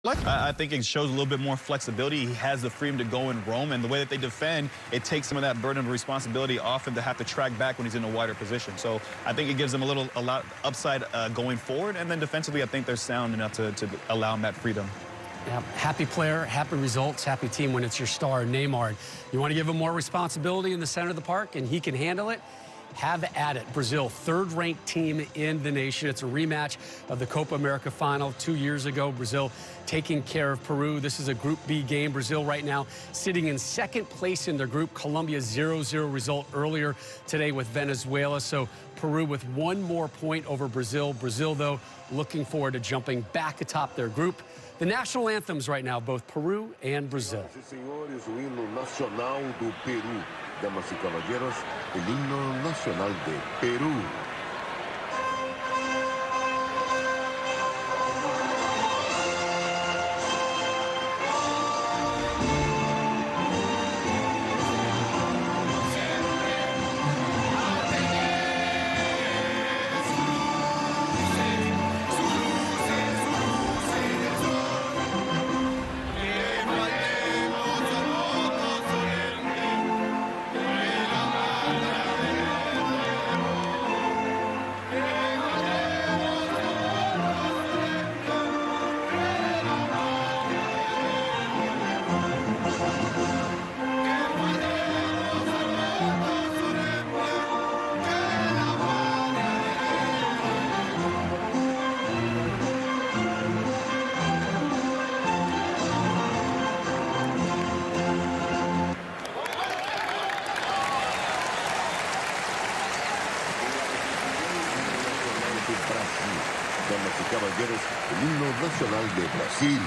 I think it shows a little bit more flexibility. He has the freedom to go and roam, and the way that they defend, it takes some of that burden of responsibility off him to have to track back when he's in a wider position. So I think it gives him a lot upside going forward, and then defensively, I think they're sound enough to allow him that freedom. Yeah, happy player, happy results, happy team when it's your star, Neymar. You want to give him more responsibility in the center of the park, and he can handle it? Have at it. Brazil, third-ranked team in the nation. It's a rematch of the Copa America final 2 years ago. Brazil taking care of Peru. This is a Group B game. Brazil right now sitting in second place in their group. Colombia's 0-0 result earlier today with Venezuela. So Peru with one more point over Brazil. Brazil, though, looking forward to jumping back atop their group. The national anthems right now, both Peru and Brazil. Senhores, o hino nacional do Peru. Damas y caballeros, el himno nacional de Perú. Damas y caballeros, el himno nacional de Brasil.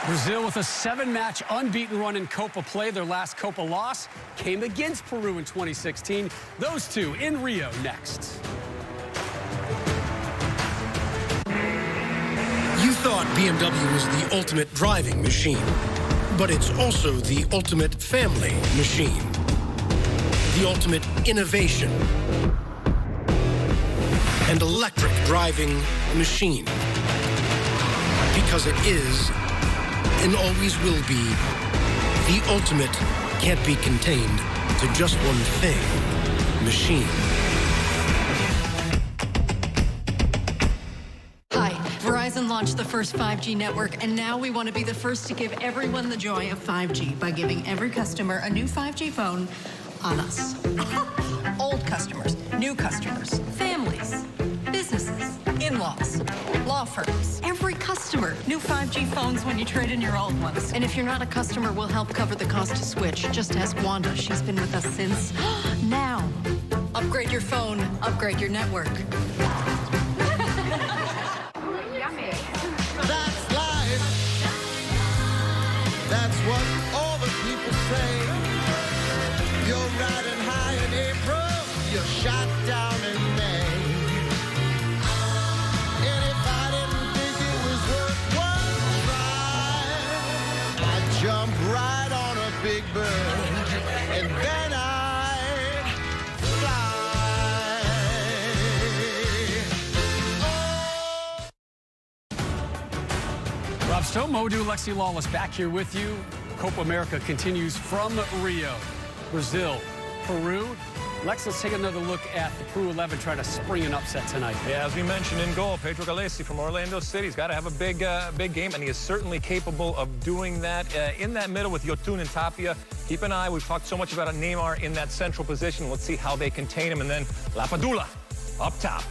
Brazil with a 7-match unbeaten run in Copa play. Their last Copa loss came against Peru in 2016. Those two in Rio next. You thought BMW was the ultimate driving machine, but it's also the ultimate family machine. The ultimate innovation and electric driving machine. Because it is and always will be the ultimate, can't be contained to just one thing, machine. Hi, Verizon launched the first 5G network, and now we want to be the first to give everyone the joy of 5G by giving every customer a new 5G phone on us. Old customers, new customers, families, businesses, in-laws, law firms, every customer. New 5G phones when you trade in your old ones. And if you're not a customer, we'll help cover the cost to switch. Just ask Wanda. She's been with us since now. Upgrade your phone, upgrade your network. That's life. That's what all the people say. You're riding high in April, you're shot down in May. And if I didn't think it was worth one try, I'd jump right on a big bird and then I'd fly. Rob Stone, Mo Du, Lexi Lawless back here with you. Copa America continues from Rio. Brazil, Peru. Lex, let's take another look at the Peru 11 trying to spring an upset tonight. Yeah, as we mentioned in goal, Pedro Galese from Orlando City. He's got to have a big game, and he is certainly capable of doing that. In that middle with Yotun and Tapia, keep an eye. We've talked so much about Neymar in that central position. Let's see how they contain him. And then Lapadula up top.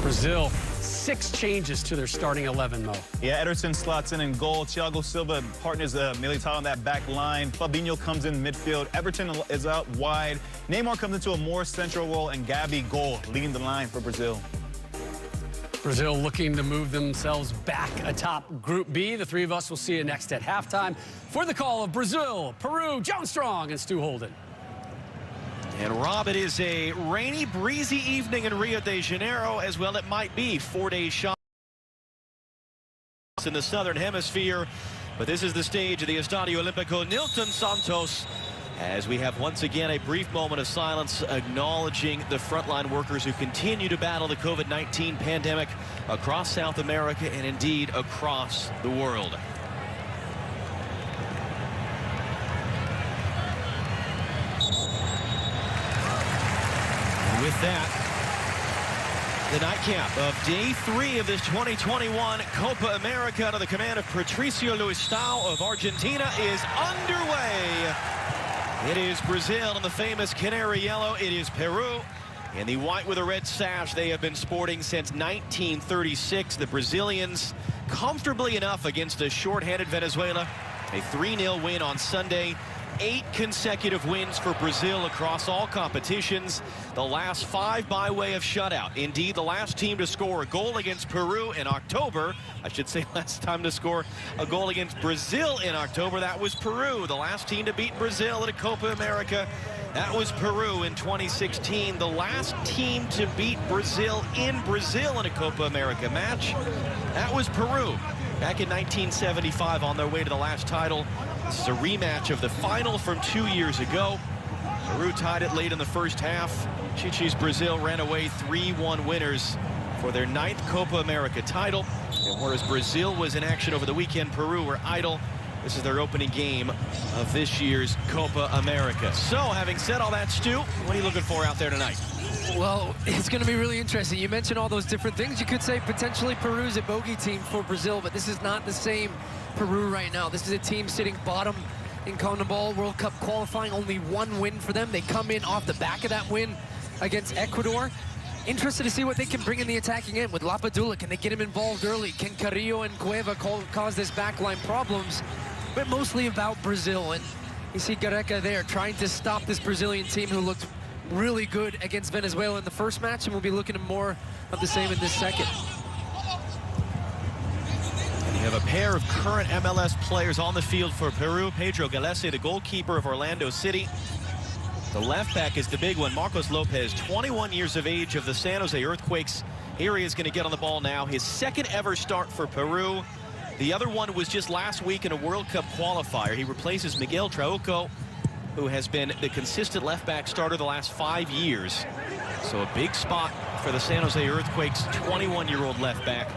Brazil, 6 changes to their starting 11, Mo. Yeah, Ederson slots in goal. Thiago Silva partners Militao on that back line. Fabinho comes in midfield. Everton is out wide. Neymar comes into a more central role, and Gabi goal leading the line for Brazil. Brazil looking to move themselves back atop Group B. The three of us will see you next at halftime for the call of Brazil, Peru, John Strong, and Stu Holden. And Rob, it is a rainy, breezy evening in Rio de Janeiro, as well it might be. 4-day shot in the southern hemisphere. But this is the stage of the Estadio Olímpico Nilton Santos, as we have once again a brief moment of silence acknowledging the frontline workers who continue to battle the COVID-19 pandemic across South America and indeed across the world. With that, the nightcap of day 3 of this 2021 Copa America under the command of Patricio Luistao of Argentina is underway. It is Brazil in the famous canary yellow. It is Peru in the white with a red sash they have been sporting since 1936. The Brazilians comfortably enough against a short-handed Venezuela. A 3-0 win on Sunday. 8 consecutive wins for Brazil across all competitions. The last 5 by way of shutout. Indeed, the last team to score a goal against Peru in October. I should say last time to score a goal against Brazil in October. That was Peru. The last team to beat Brazil at a Copa America. That was Peru in 2016. The last team to beat Brazil in a Copa America match. That was Peru back in 1975 on their way to the last title. This is a rematch of the final from 2 years ago. Peru tied it late in the first half. Chichi's Brazil ran away 3-1 winners for their 9th Copa America title. And whereas Brazil was in action over the weekend, Peru were idle. This is their opening game of this year's Copa America. So, having said all that, Stu, what are you looking for out there tonight? Well, it's going to be really interesting. You mentioned all those different things. You could say potentially Peru's a bogey team for Brazil, but this is not the same Peru right now. This is a team sitting bottom in CONMEBOL World Cup qualifying. Only 1 win for them. They come in off the back of that win against Ecuador. Interested to see what they can bring in the attacking end with Lapadula. Can they get him involved early? Can Carrillo and Cueva cause this backline problems? But mostly about Brazil. And you see Gareca there trying to stop this Brazilian team who looked really good against Venezuela in the first match, and we'll be looking at more of the same in this second. And you have a pair of current MLS players on the field for Peru. Pedro Galese, the goalkeeper of Orlando City. The left back is the big one, Marcos Lopez, 21 years of age, of the San Jose Earthquakes. Here he is going to get on the ball now. His 2nd ever start for Peru. The other one was just last week in a World Cup qualifier. He replaces Miguel Trauco, who has been the consistent left back starter the last 5 years. So a big spot for the San Jose Earthquakes, 21-year-old left back.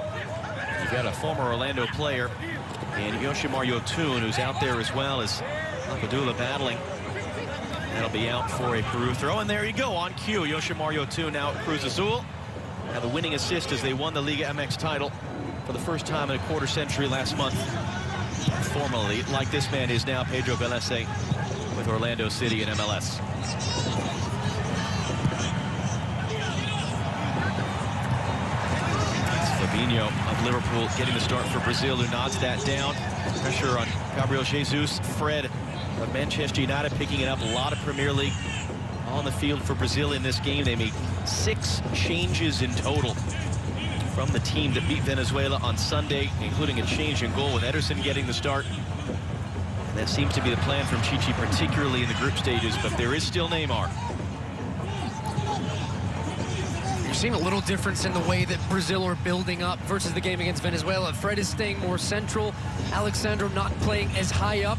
You've got a former Orlando player, and Yoshimar Yotun, who's out there as well as Lapadula battling. That'll be out for a Peru throw, and there you go, on cue. Yoshimar Yotun now at Cruz Azul. Now the winning assist as they won the Liga MX title for the first time in a quarter century last month. Formally, like this man is now, Pedro Galese, with Orlando City and MLS. It's Fabinho of Liverpool getting the start for Brazil, who nods that down. Pressure on Gabriel Jesus. Fred of Manchester United picking it up. A lot of Premier League on the field for Brazil in this game. They made 6 changes in total from the team that beat Venezuela on Sunday, including a change in goal with Ederson getting the start. And that seems to be the plan from Chichi, particularly in the group stages, but there is still Neymar. You're seeing a little difference in the way that Brazil are building up versus the game against Venezuela. Fred is staying more central. Alexandro not playing as high up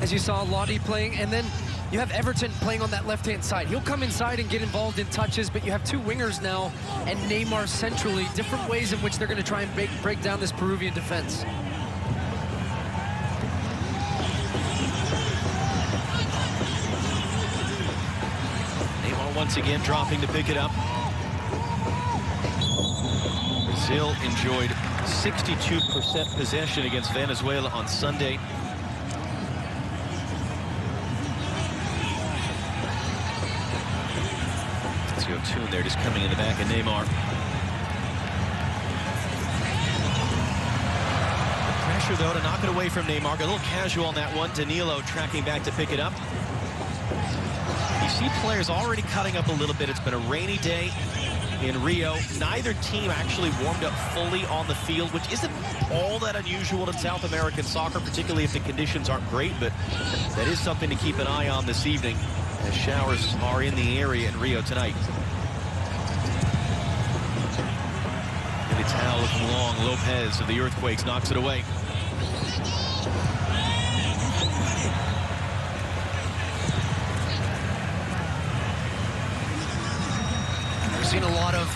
as you saw Lottie playing. And then you have Everton playing on that left-hand side. He'll come inside and get involved in touches, but you have 2 wingers now and Neymar centrally. Different ways in which they're going to try and break down this Peruvian defense. once again dropping to pick it up. Brazil enjoyed 62% possession against Venezuela on Sunday. Let's go Tune there, just coming in the back of Neymar. The pressure, though, to knock it away from Neymar. Got a little casual on that one. Danilo tracking back to pick it up. You see players already cutting up a little bit. It's been a rainy day in Rio. Neither team actually warmed up fully on the field, which isn't all that unusual in South American soccer, particularly if the conditions aren't great, but that is something to keep an eye on this evening, as showers are in the area in Rio tonight. Militao looking long. Lopez of the Earthquakes knocks it away. Seen a lot of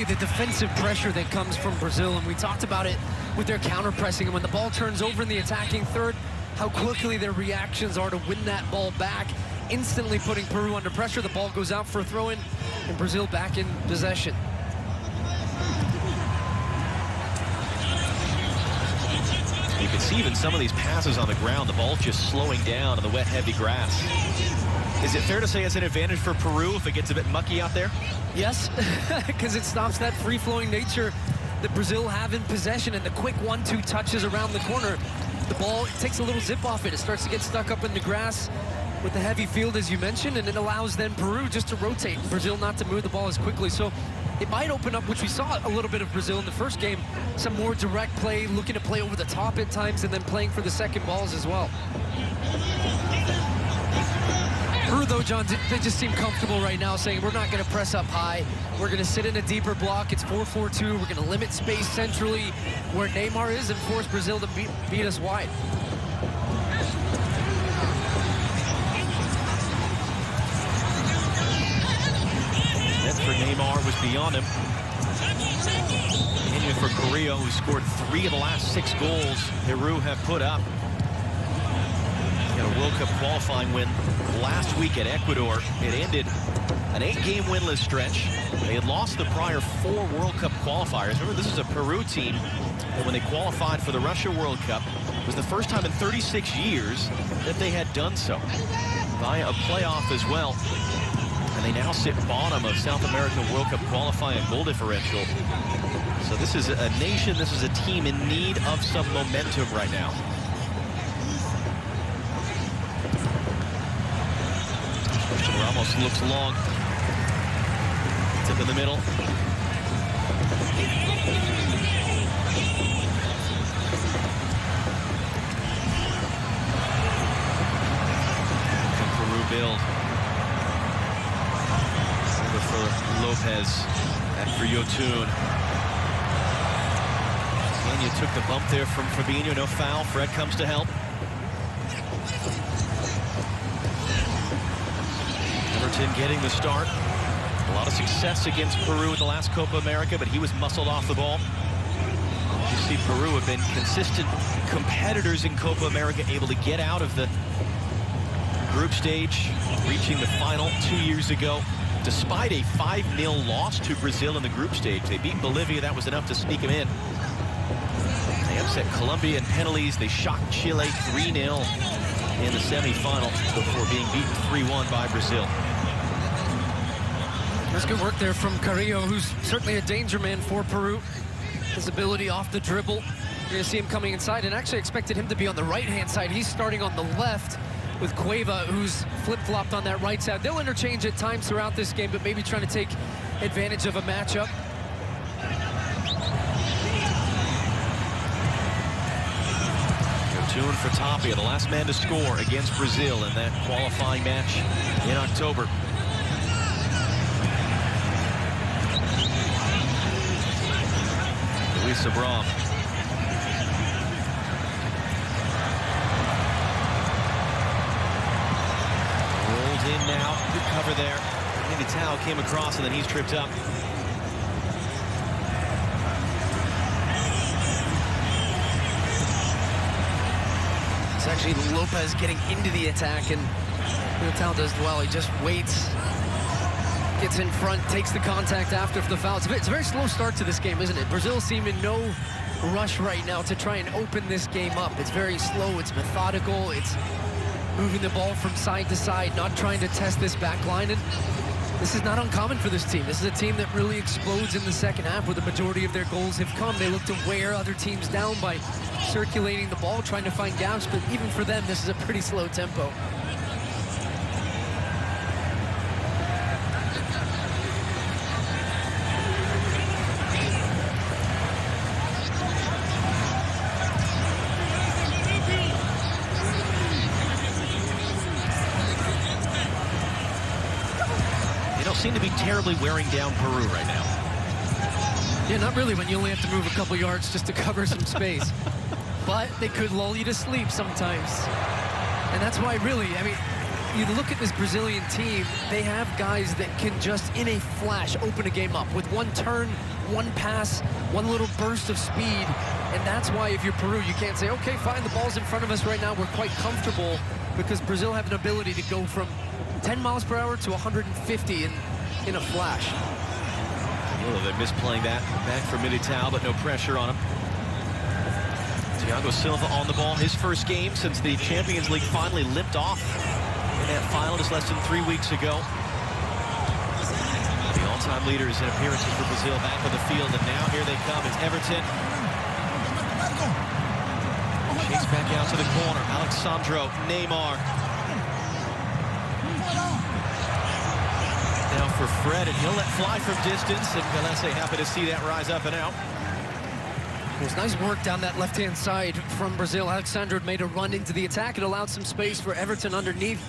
the defensive pressure that comes from Brazil, and we talked about it with their counter-pressing, and when the ball turns over in the attacking third, how quickly their reactions are to win that ball back, instantly putting Peru under pressure. The ball goes out for a throw-in, and Brazil back in possession. You can see even some of these passes on the ground, the ball's just slowing down on the wet, heavy grass. Is it fair to say it's an advantage for Peru if it gets a bit mucky out there? Yes, because it stops that free-flowing nature that Brazil have in possession, and the quick 1-2 touches around the corner. The ball, it takes a little zip off it. It starts to get stuck up in the grass with the heavy field, as you mentioned, and it allows then Peru just to rotate, Brazil not to move the ball as quickly. So it might open up, which we saw a little bit of Brazil in the first game, some more direct play, looking to play over the top at times, and then playing for the second balls as well. Peru, though, John, they just seem comfortable right now, saying we're not going to press up high. We're going to sit in a deeper block. It's 4-4-2. We're going to limit space centrally where Neymar is and force Brazil to beat us wide. Net for Neymar was beyond him. And for Carrillo, who scored 3 of the last 6 goals Peru have put up. Got a World Cup qualifying win last week at Ecuador. It ended an 8-game winless stretch. They had lost the prior 4 World Cup qualifiers. Remember, this is a Peru team that when they qualified for the Russia World Cup, it was the first time in 36 years that they had done so via a playoff as well. And they now sit bottom of South American World Cup qualifying goal differential. So this is a nation, this is a team in need of some momentum right now. Ramos looks long. Tip in the middle. Can Peru build? Over for Lopez and for Yotun. Kenya took the bump there from Fabinho. No foul. Fred comes to help. Getting the start. A lot of success against Peru in the last Copa America, but he was muscled off the ball. You see Peru have been consistent competitors in Copa America, able to get out of the group stage, reaching the final 2 years ago. Despite a 5-0 loss to Brazil in the group stage, they beat Bolivia. That was enough to sneak them in. They upset Colombia in penalties. They shocked Chile 3-0 in the semifinal before being beaten 3-1 by Brazil. That's good work there from Carrillo, who's certainly a danger man for Peru. His ability off the dribble. You're going to see him coming inside, and actually expected him to be on the right-hand side. He's starting on the left with Cueva, who's flip-flopped on that right side. They'll interchange at times throughout this game, but maybe trying to take advantage of a matchup. Yotun for Tapia, the last man to score against Brazil in that qualifying match in October. Sabram. Rolled in now. Good cover there. Militao came across and then he's tripped up. It's actually Lopez getting into the attack, and Militao does well. He just waits Gets in front, takes the contact after the foul. It's a very slow start to this game, isn't it? Brazil seem in no rush right now to try and open this game up. It's very slow, it's methodical, it's moving the ball from side to side, not trying to test this back line. And this is not uncommon for this team. This is a team that really explodes in the second half where the majority of their goals have come. They look to wear other teams down by circulating the ball, trying to find gaps, but even for them, this is a pretty slow tempo. Seem to be terribly wearing down Peru right now. Yeah, not really when you only have to move a couple yards just to cover some space. But they could lull you to sleep sometimes. And that's why really, I mean, you look at this Brazilian team, they have guys that can just in a flash open a game up with one turn, one pass, one little burst of speed. And that's why if you're Peru, you can't say, okay, fine, the ball's in front of us right now, we're quite comfortable, because Brazil have an ability to go from 10 miles per hour to 150 in a flash. Oh, they're misplaying that back for Militao, but no pressure on him. Thiago Silva on the ball, his first game since the Champions League finally limped off in that final just less than 3 weeks ago. The all-time leaders in appearances for Brazil back on the field, and now here they come. It's Everton. Chase back out to the corner. Alexandro, Neymar. Now for Fred, and he'll let fly from distance, and Galese happy to see that rise up and out. It was nice work down that left-hand side from Brazil. Alexandro made a run into the attack. It allowed some space for Everton underneath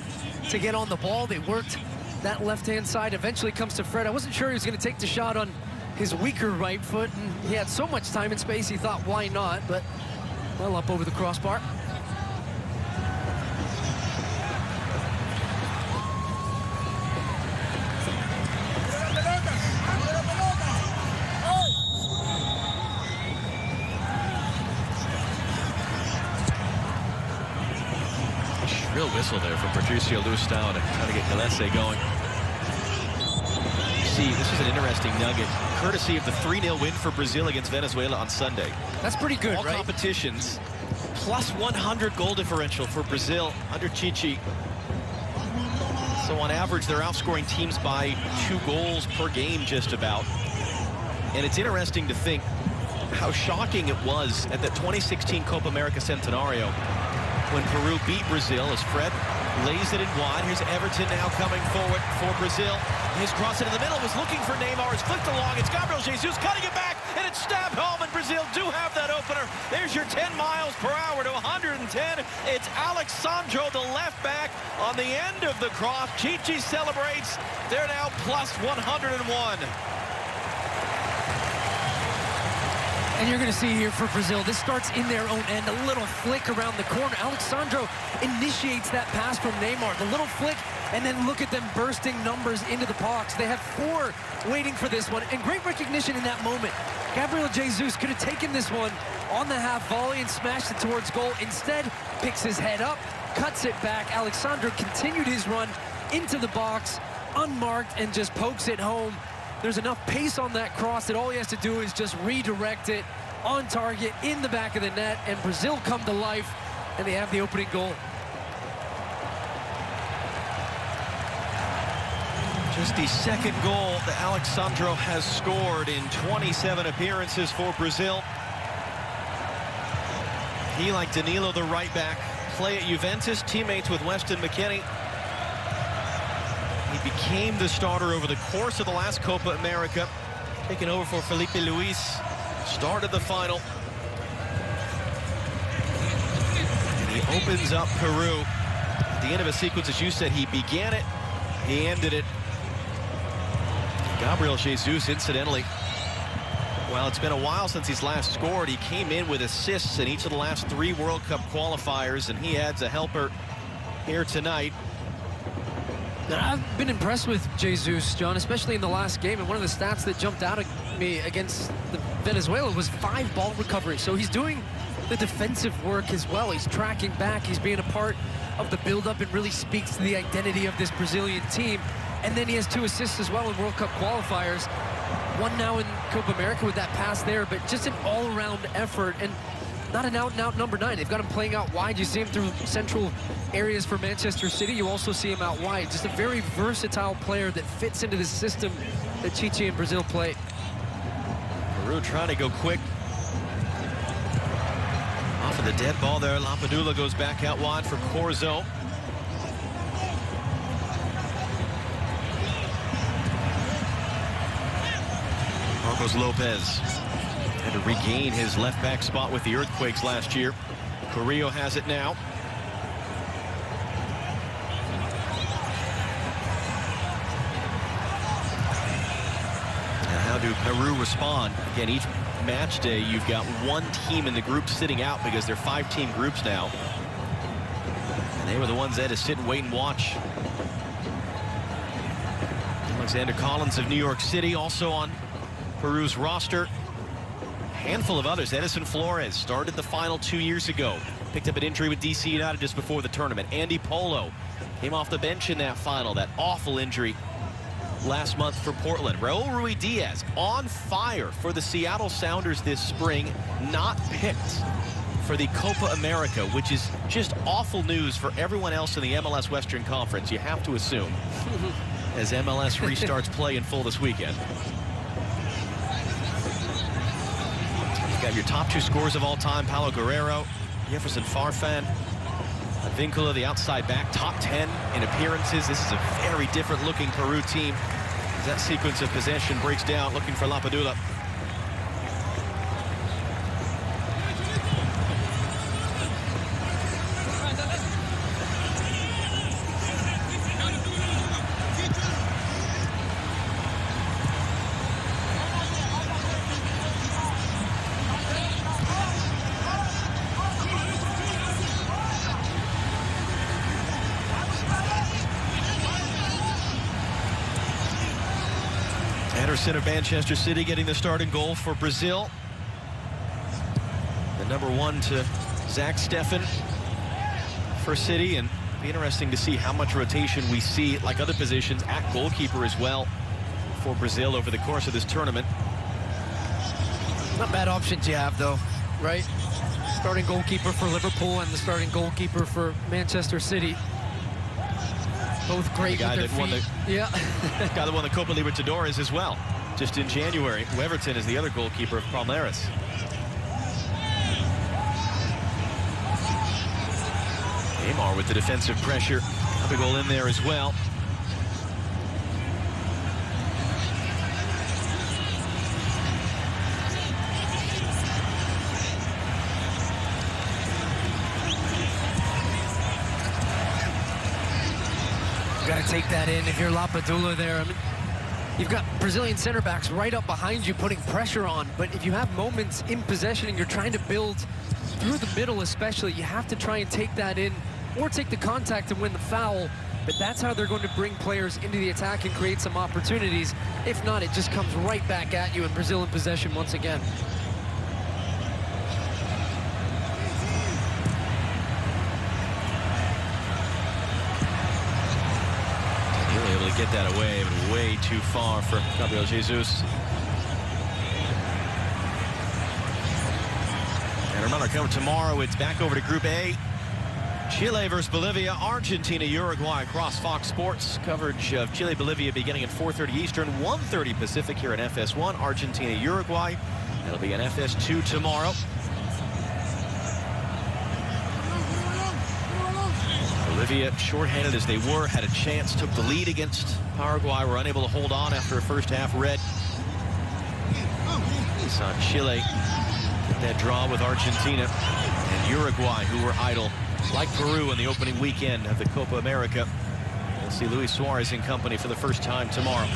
to get on the ball. They worked that left-hand side. Eventually comes to Fred. I wasn't sure he was going to take the shot on his weaker right foot, and he had so much time and space, he thought, why not? But well up over the crossbar. Real whistle there from Patricio Lustau to try to get Galese going. You see, this is an interesting nugget, courtesy of the 3-0 win for Brazil against Venezuela on Sunday. That's pretty good, All right? competitions, plus 100 goal differential for Brazil under Chichi. So on average, they're outscoring teams by 2 goals per game just about. And it's interesting to think how shocking it was at the 2016 Copa America Centenario when Peru beat Brazil as Fred lays it in wide. Here's Everton now coming forward for Brazil. His cross into the middle was looking for Neymar. It's flicked along. It's Gabriel Jesus cutting it back, and it's stabbed home, and Brazil do have that opener. There's your 10 miles per hour to 110. It's Alexandro, the left back, on the end of the cross. Chichi celebrates. They're now plus 101. And you're going to see here for Brazil, this starts in their own end, a little flick around the corner. Alexandro initiates that pass from Neymar, the little flick, and then look at them bursting numbers into the box. They have 4 waiting for this one, and great recognition in that moment. Gabriel Jesus could have taken this one on the half volley and smashed it towards goal. Instead, picks his head up, cuts it back. Alexandro continued his run into the box, unmarked, and just pokes it home. There's enough pace on that cross that all he has to do is just redirect it on target in the back of the net, and Brazil come to life, and they have the opening goal. Just the second goal that Alexandro has scored in 27 appearances for Brazil. He, like Danilo, the right back, play at Juventus, teammates with Weston McKennie. He became the starter over the course of the last Copa America, taking over for Felipe Luis, started the final. And he opens up Peru. At the end of a sequence, as you said, he began it, he ended it. Gabriel Jesus, incidentally, while it's been a while since he's last scored, he came in with assists in each of the last 3 World Cup qualifiers, and he adds a helper here tonight. I've been impressed with Jesus, John, especially in the last game. And one of the stats that jumped out at me against Venezuela was 5 ball recoveries. So he's doing the defensive work as well. He's tracking back. He's being a part of the buildup. It really speaks to the identity of this Brazilian team. And then he has 2 assists as well in World Cup qualifiers. 1 now in Copa America with that pass there, but just an all-around effort. And not an out-and-out number 9. They've got him playing out wide. You see him through central areas for Manchester City. You also see him out wide. Just a very versatile player that fits into the system that Chichi and Brazil play. Peru trying to go quick. Off of the dead ball there. Lapadula goes back out wide for Corzo. Marcos Lopez had to regain his left back spot with the Earthquakes last year. Carrillo has it now. And how do Peru respond? Again, each match day you've got one team in the group sitting out because they're 5-team groups now. And they were the ones that had to sit and wait and watch. Alexander Collins of New York City also on Peru's roster. Handful of others. Edison Flores started the final 2 years ago. Picked up an injury with DC United just before the tournament. Andy Polo came off the bench in that final. That awful injury last month for Portland. Raul Ruidiaz on fire for the Seattle Sounders this spring. Not picked for the Copa America, which is just awful news for everyone else in the MLS Western Conference, you have to assume, as MLS restarts play in full this weekend. Got your top 2 scorers of all time, Paulo Guerrero, Jefferson Farfan, Advíncula, the outside back, top 10 in appearances. This is a very different looking Peru team. As that sequence of possession breaks down, looking for Lapadula. Anderson of Manchester City getting the starting goal for Brazil. The number 1 to Zach Steffen for City, and it'll be interesting to see how much rotation we see, like other positions, at goalkeeper as well for Brazil over the course of this tournament. Not bad options you have, though, right? Starting goalkeeper for Liverpool and the starting goalkeeper for Manchester City. Both great with their feet. Yeah. Guy that won the Copa Libertadores as well, just in January. Weverton is the other goalkeeper of Palmeiras. Neymar with the defensive pressure. Have a goal in there as well. Got to take that in if you're Lapadula there. I mean, you've got Brazilian center backs right up behind you putting pressure on, but if you have moments in possession and you're trying to build through the middle especially, you have to try and take that in or take the contact and win the foul. But that's how they're going to bring players into the attack and create some opportunities. If not, it just comes right back at you, and Brazil in possession once again. Get that away, but way too far for Gabriel Jesus. And remember, coming tomorrow, it's back over to Group A. Chile versus Bolivia, Argentina, Uruguay across Fox Sports. Coverage of Chile-Bolivia beginning at 4:30 Eastern, 1:30 Pacific here in FS1. Argentina, Uruguay. That'll be in FS2 tomorrow. Bolivia, shorthanded as they were, had a chance, took the lead against Paraguay, were unable to hold on after a first half red. We saw Chile get that draw with Argentina, and Uruguay, who were idle, like Peru in the opening weekend of the Copa America. We'll see Luis Suarez in company for the first time tomorrow.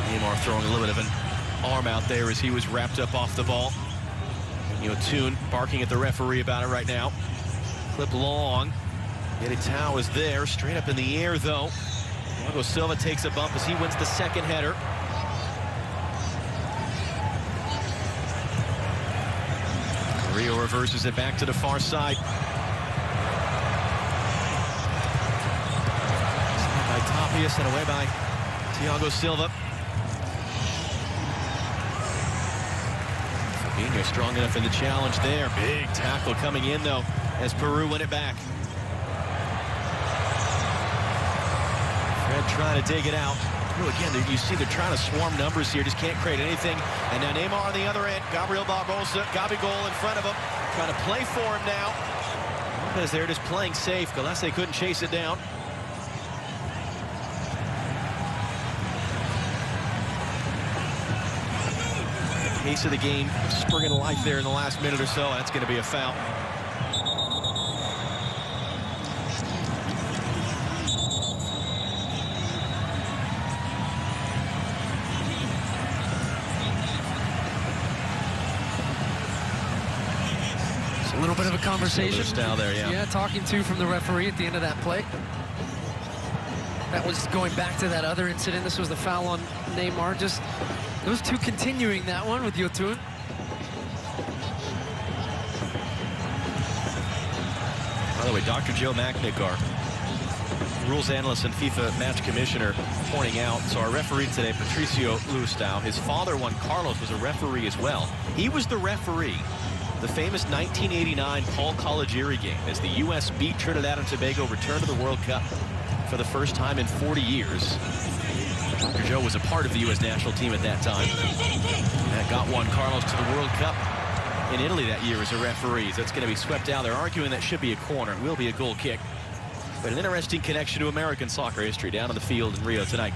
Neymar throwing a little bit of an arm out there as he was wrapped up off the ball. Yotun barking at the referee about it right now. Clip long. Militao is there, straight up in the air though. Thiago Silva takes a bump as he wins the second header. Rio reverses it back to the far side. By Tapia, sent away by Thiago Silva. Fabinho strong enough in the challenge there. Big tackle coming in, though, as Peru win it back. Fred trying to dig it out. Peru, again, you see they're trying to swarm numbers here, just can't create anything. And now Neymar on the other end. Gabriel Barbosa, Gabigol in front of him. Trying to play for him now. Lopez there just playing safe. Gillespie couldn't chase it down. Pace of the game springing to life there in the last minute or so. That's going to be a foul. It's a little bit of a conversation. Style there, yeah. Yeah, talking to from the referee at the end of that play. That was going back to that other incident. This was the foul on Neymar. Just those two continuing that one with Yotun. By the way, Dr. Joe Macknick, our rules analyst and FIFA match commissioner, pointing out, so our referee today, Patricio Luistao, his father, Juan Carlos, was a referee as well. He was the referee, the famous 1989 Paul Collegieri game, as the U.S. beat Trinidad and Tobago, returned to the World Cup for the first time in 40 years. Dr. Joe was a part of the U.S. national team at that time. That got Juan Carlos to the World Cup in Italy that year as a referee. So that's going to be swept down. They're arguing that should be a corner. It will be a goal kick. But an interesting connection to American soccer history down on the field in Rio tonight.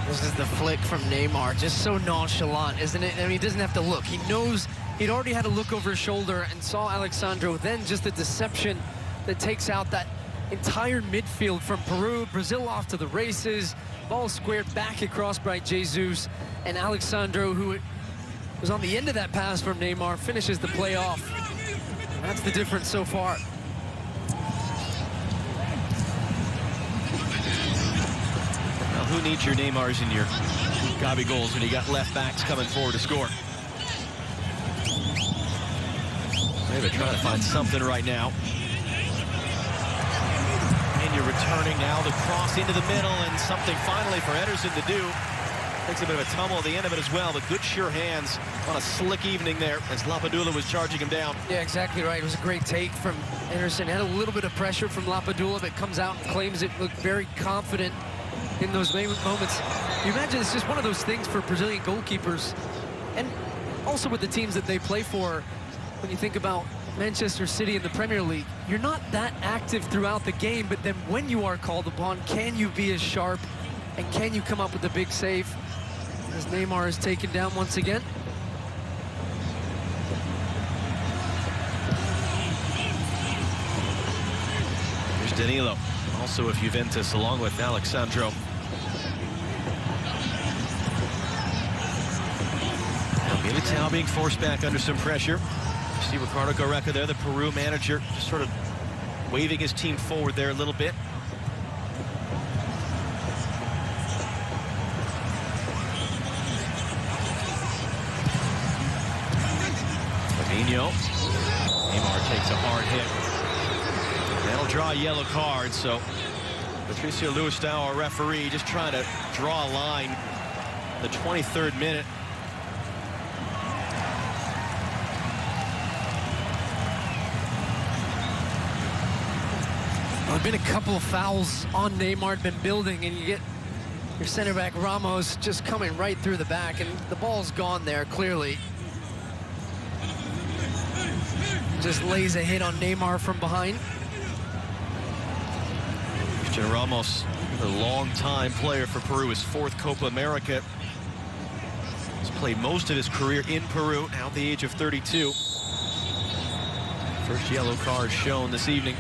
This is the flick from Neymar. Just so nonchalant, isn't it? I mean, he doesn't have to look. He knows he'd already had a look over his shoulder and saw Alexandro. Then just the deception that takes out that entire midfield from Peru. Brazil off to the races. Ball squared back across by Jesus. And Alexandro, who was on the end of that pass from Neymar, finishes the play off. And that's the difference so far. Well, who needs your Neymars and your Gabigols when you got left backs coming forward to score? Maybe trying to find something right now. You're returning now, the cross into the middle, and something finally for Ederson to do. Takes a bit of a tumble at the end of it as well, but good sure hands on a slick evening there as Lapadula was charging him down. Yeah, exactly right. It was a great take from Ederson. Had a little bit of pressure from Lapadula, but comes out and claims it. Looked very confident in those moments. You imagine it's just one of those things for Brazilian goalkeepers, and also with the teams that they play for. When you think about Manchester City in the Premier League, you're not that active throughout the game, but then when you are called upon, can you be as sharp and can you come up with the big save? As Neymar is taken down once again. Here's Danilo, also of Juventus, along with Alexandro. Militao being forced back under some pressure. You see Ricardo Gareca there, the Peru manager, just sort of waving his team forward there a little bit. Fabinho. Neymar takes a hard hit. That'll draw a yellow card, so Patricio Luistao, our referee, just trying to draw a line. The 23rd minute. Well, been a couple of fouls on Neymar, been building, and you get your center back Ramos just coming right through the back, and the ball's gone there clearly. Just lays a hit on Neymar from behind. Cristian Ramos, a long-time player for Peru, his 4th Copa America. He's played most of his career in Peru, now at the age of 32. First yellow card shown this evening.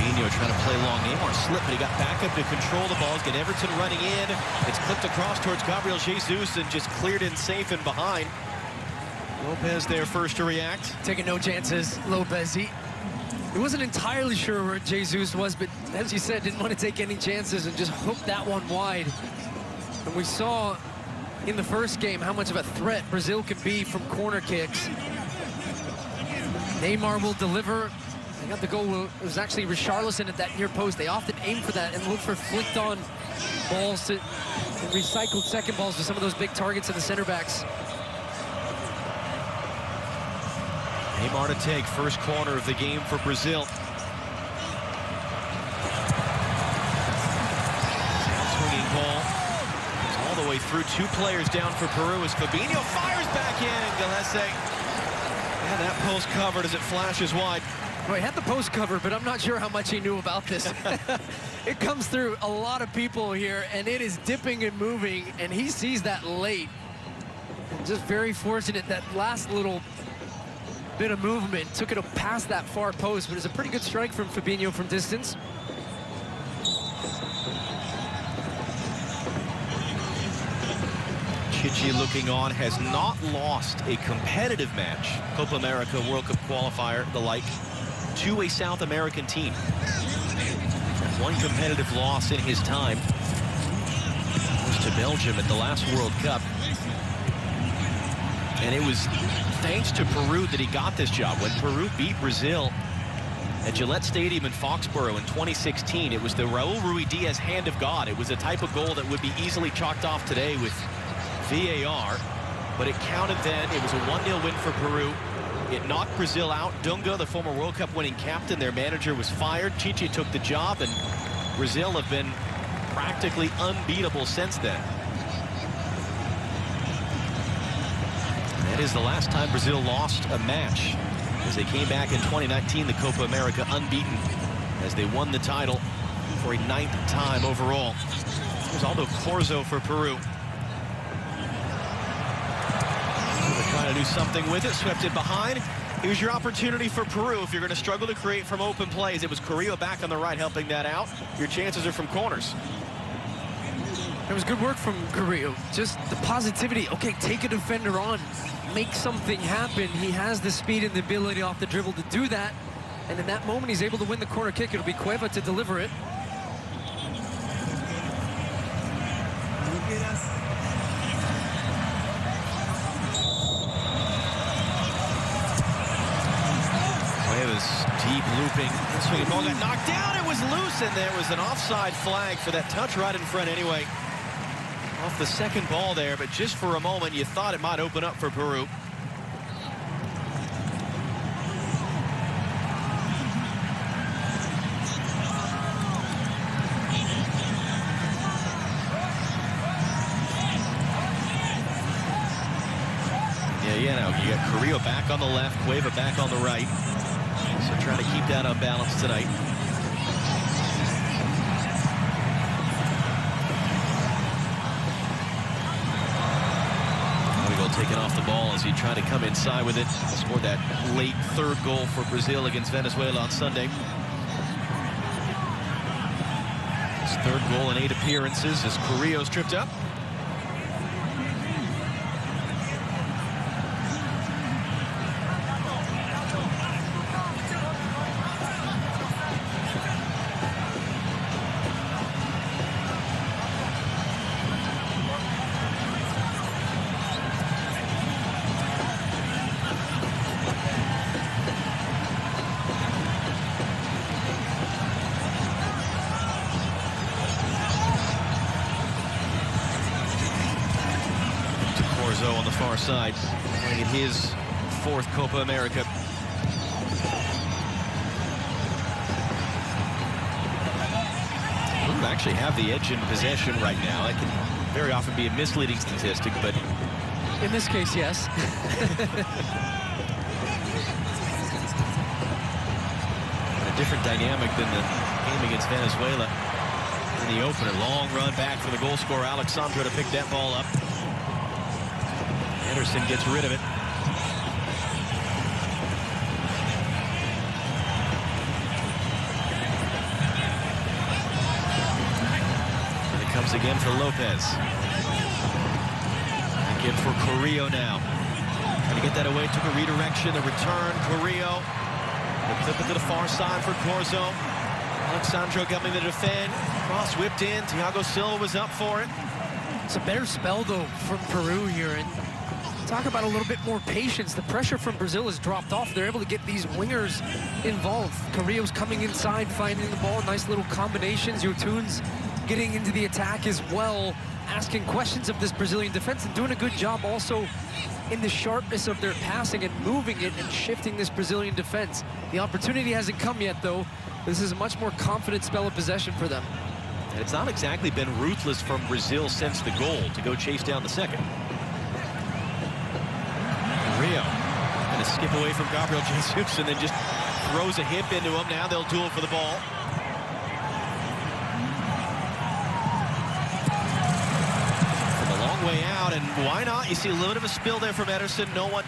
Fabinho trying to play long. Neymar slipped, but he got back up to control the ball. Get Everton running in. It's clipped across towards Gabriel Jesus and just cleared in safe and behind. Lopez there first to react. Taking no chances, Lopez. He wasn't entirely sure where Jesus was, but as you said, didn't want to take any chances and just hooked that one wide. And we saw in the first game how much of a threat Brazil can be from corner kicks. Neymar will deliver. They got the goal. It was actually Richarlison at that near post. They often aim for that and look for flicked on balls to recycled second balls to some of those big targets in the center backs. Neymar to take first corner of the game for Brazil. Swinging ball. It's all the way through. Two players down for Peru as Fabinho fires back in. Gillespie. And that post covered as it flashes wide. Well, he had the post covered, but I'm not sure how much he knew about this. It comes through a lot of people here, and it is dipping and moving, and he sees that late. Just very fortunate that last little bit of movement took it past that far post, but it's a pretty good strike from Fabinho from distance. Chichi looking on, has not lost a competitive match, Copa America World Cup qualifier, the like, to a South American team. One competitive loss in his time was to Belgium at the last World Cup. And it was thanks to Peru that he got this job. When Peru beat Brazil at Gillette Stadium in Foxborough in 2016, it was the Raul Ruidiaz hand of God. It was a type of goal that would be easily chalked off today with VAR, but it counted then. It was a 1-0 win for Peru. It knocked Brazil out. Dunga, the former World Cup winning captain, their manager, was fired. Chichi took the job, and Brazil have been practically unbeatable since then. That is the last time Brazil lost a match, as they came back in 2019, the Copa America, unbeaten, as they won the title for a 9th time overall. There's Aldo Corzo for Peru. They're trying to do something with it, swept it behind. Here's your opportunity for Peru if you're going to struggle to create from open plays. It was Carrillo back on the right helping that out. Your chances are from corners. It was good work from Carrillo. Just the positivity. Okay, take a defender on. Make something happen. He has the speed and the ability off the dribble to do that. And in that moment, he's able to win the corner kick. It'll be Cueva to deliver it. Cueva's deep looping. Swinging ball got knocked down. It was loose, and there was an offside flag for that touch right in front anyway. Off the second ball there, but just for a moment, you thought it might open up for Peru. Yeah, you got Carrillo back on the left, Cueva back on the right. So trying to keep that unbalanced tonight. Taken off the ball as he tried to come inside with it. Scored that late third goal for Brazil against Venezuela on Sunday. His third goal in 8 appearances as Carrillo's tripped up. On the far side, playing his 4th Copa America. Peru actually have the edge in possession right now. That can very often be a misleading statistic, but in this case, yes. A different dynamic than the game against Venezuela in the opener. Long run back for the goal scorer Alexandre to pick that ball up. Anderson gets rid of it. Once again for Lopez. Again for Carrillo now. Trying to get that away, took a redirection, a return, Carrillo. They clip it to the far side for Corzo. Alexandro coming to defend. Cross whipped in, Thiago Silva was up for it. It's a better spell, though, from Peru here. And talk about a little bit more patience. The pressure from Brazil has dropped off. They're able to get these wingers involved. Carrillo's coming inside, finding the ball. Nice little combinations. Yotun's getting into the attack as well, asking questions of this Brazilian defense and doing a good job also in the sharpness of their passing and moving it and shifting this Brazilian defense. The opportunity hasn't come yet, though. This is a much more confident spell of possession for them. And it's not exactly been ruthless from Brazil since the goal to go chase down the second. Rio going to skip away from Gabriel Jesus and then just throws a hip into him. Now they'll duel for the ball. From a long way out, and why not? You see a little bit of a spill there from Ederson. No one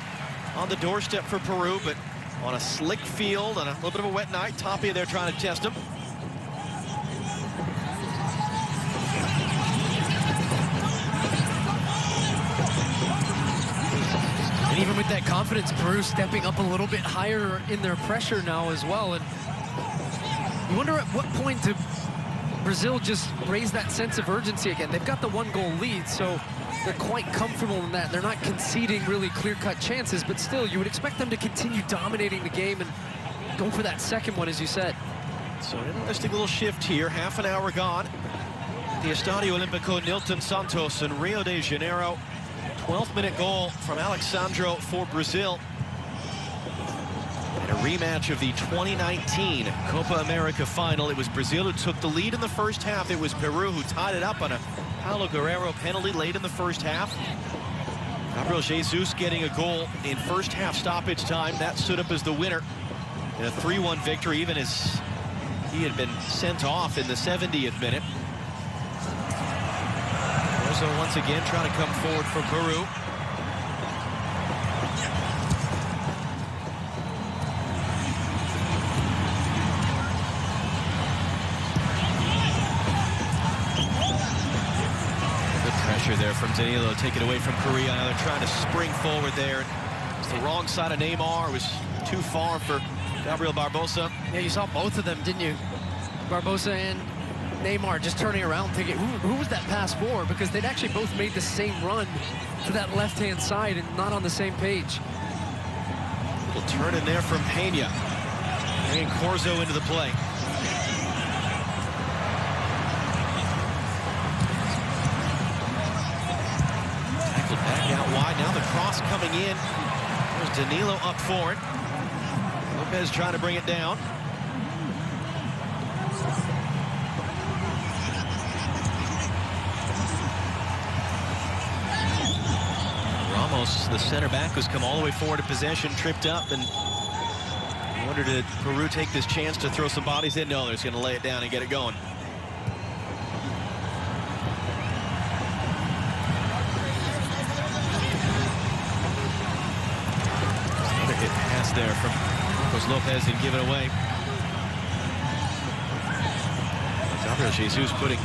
on the doorstep for Peru, but on a slick field and a little bit of a wet night, Tapia there trying to test him. And even with that confidence, Peru stepping up a little bit higher in their pressure now as well. And you wonder at what point did Brazil just raise that sense of urgency again? They've got the 1-goal lead, so they're quite comfortable in that. They're not conceding really clear-cut chances, but still, you would expect them to continue dominating the game and go for that second one, as you said. So an interesting little shift here. Half an hour gone. The Estadio Olímpico Nilton Santos in Rio de Janeiro. 12th-minute goal from Alexandro for Brazil. And a rematch of the 2019 Copa America final. It was Brazil who took the lead in the first half. It was Peru who tied it up on a Paulo Guerrero penalty late in the first half. Gabriel Jesus getting a goal in first half stoppage time. That stood up as the winner in a 3-1 victory, even as he had been sent off in the 70th minute. So once again trying to come forward for Peru. Good pressure there from Danilo, take it away from Korea. Now they're trying to spring forward there. It's the wrong side of Neymar. It was too far for Gabriel Barbosa. Yeah, you saw both of them, didn't you? Barbosa and Neymar just turning around thinking, who was that pass for? Because they'd actually both made the same run to that left-hand side and not on the same page. Little turn in there from Peña. Bringing Corzo into the play. Tackled back out wide. Now the cross coming in. There's Danilo up for it. Lopez trying to bring it down. The center back has come all the way forward to possession, tripped up, and I wonder, did Peru take this chance to throw some bodies in? No, they're just going to lay it down and get it going. Another hit pass there from Marcos Lopez and give it away. Gabriel Jesus putting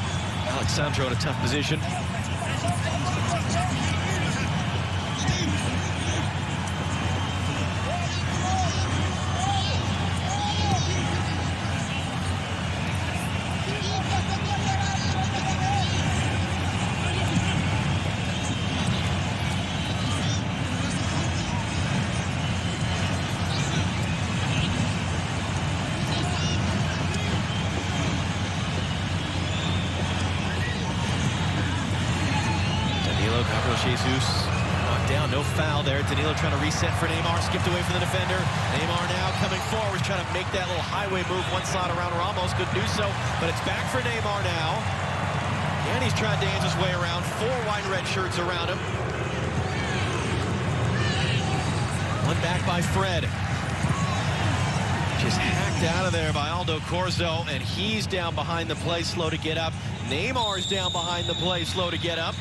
Alexandro in a tough position. Jesus knocked down, no foul there. Danilo trying to reset for Neymar, skipped away from the defender. Neymar now coming forward, trying to make that little highway move one side around Ramos, couldn't do so, but it's back for Neymar now. And he's trying to dance his way around, 4 white and red shirts around him. One back by Fred. Just hacked out of there by Aldo Corzo, and he's down behind the play, slow to get up. Neymar's down behind the play, slow to get up.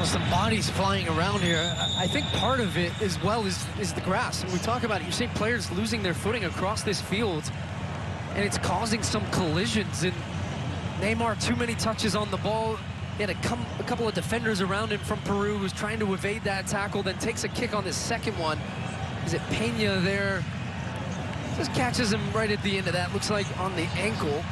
Some bodies flying around here. I think part of it as well is the grass. And we talk about it. You're seeing players losing their footing across this field. and it's causing some collisions. And Neymar, too many touches on the ball. He had a couple of defenders around him from Peru who's trying to evade that tackle, then takes a kick on this second one. Is it Pena there? Just catches him right at the end of that. Looks like on the ankle.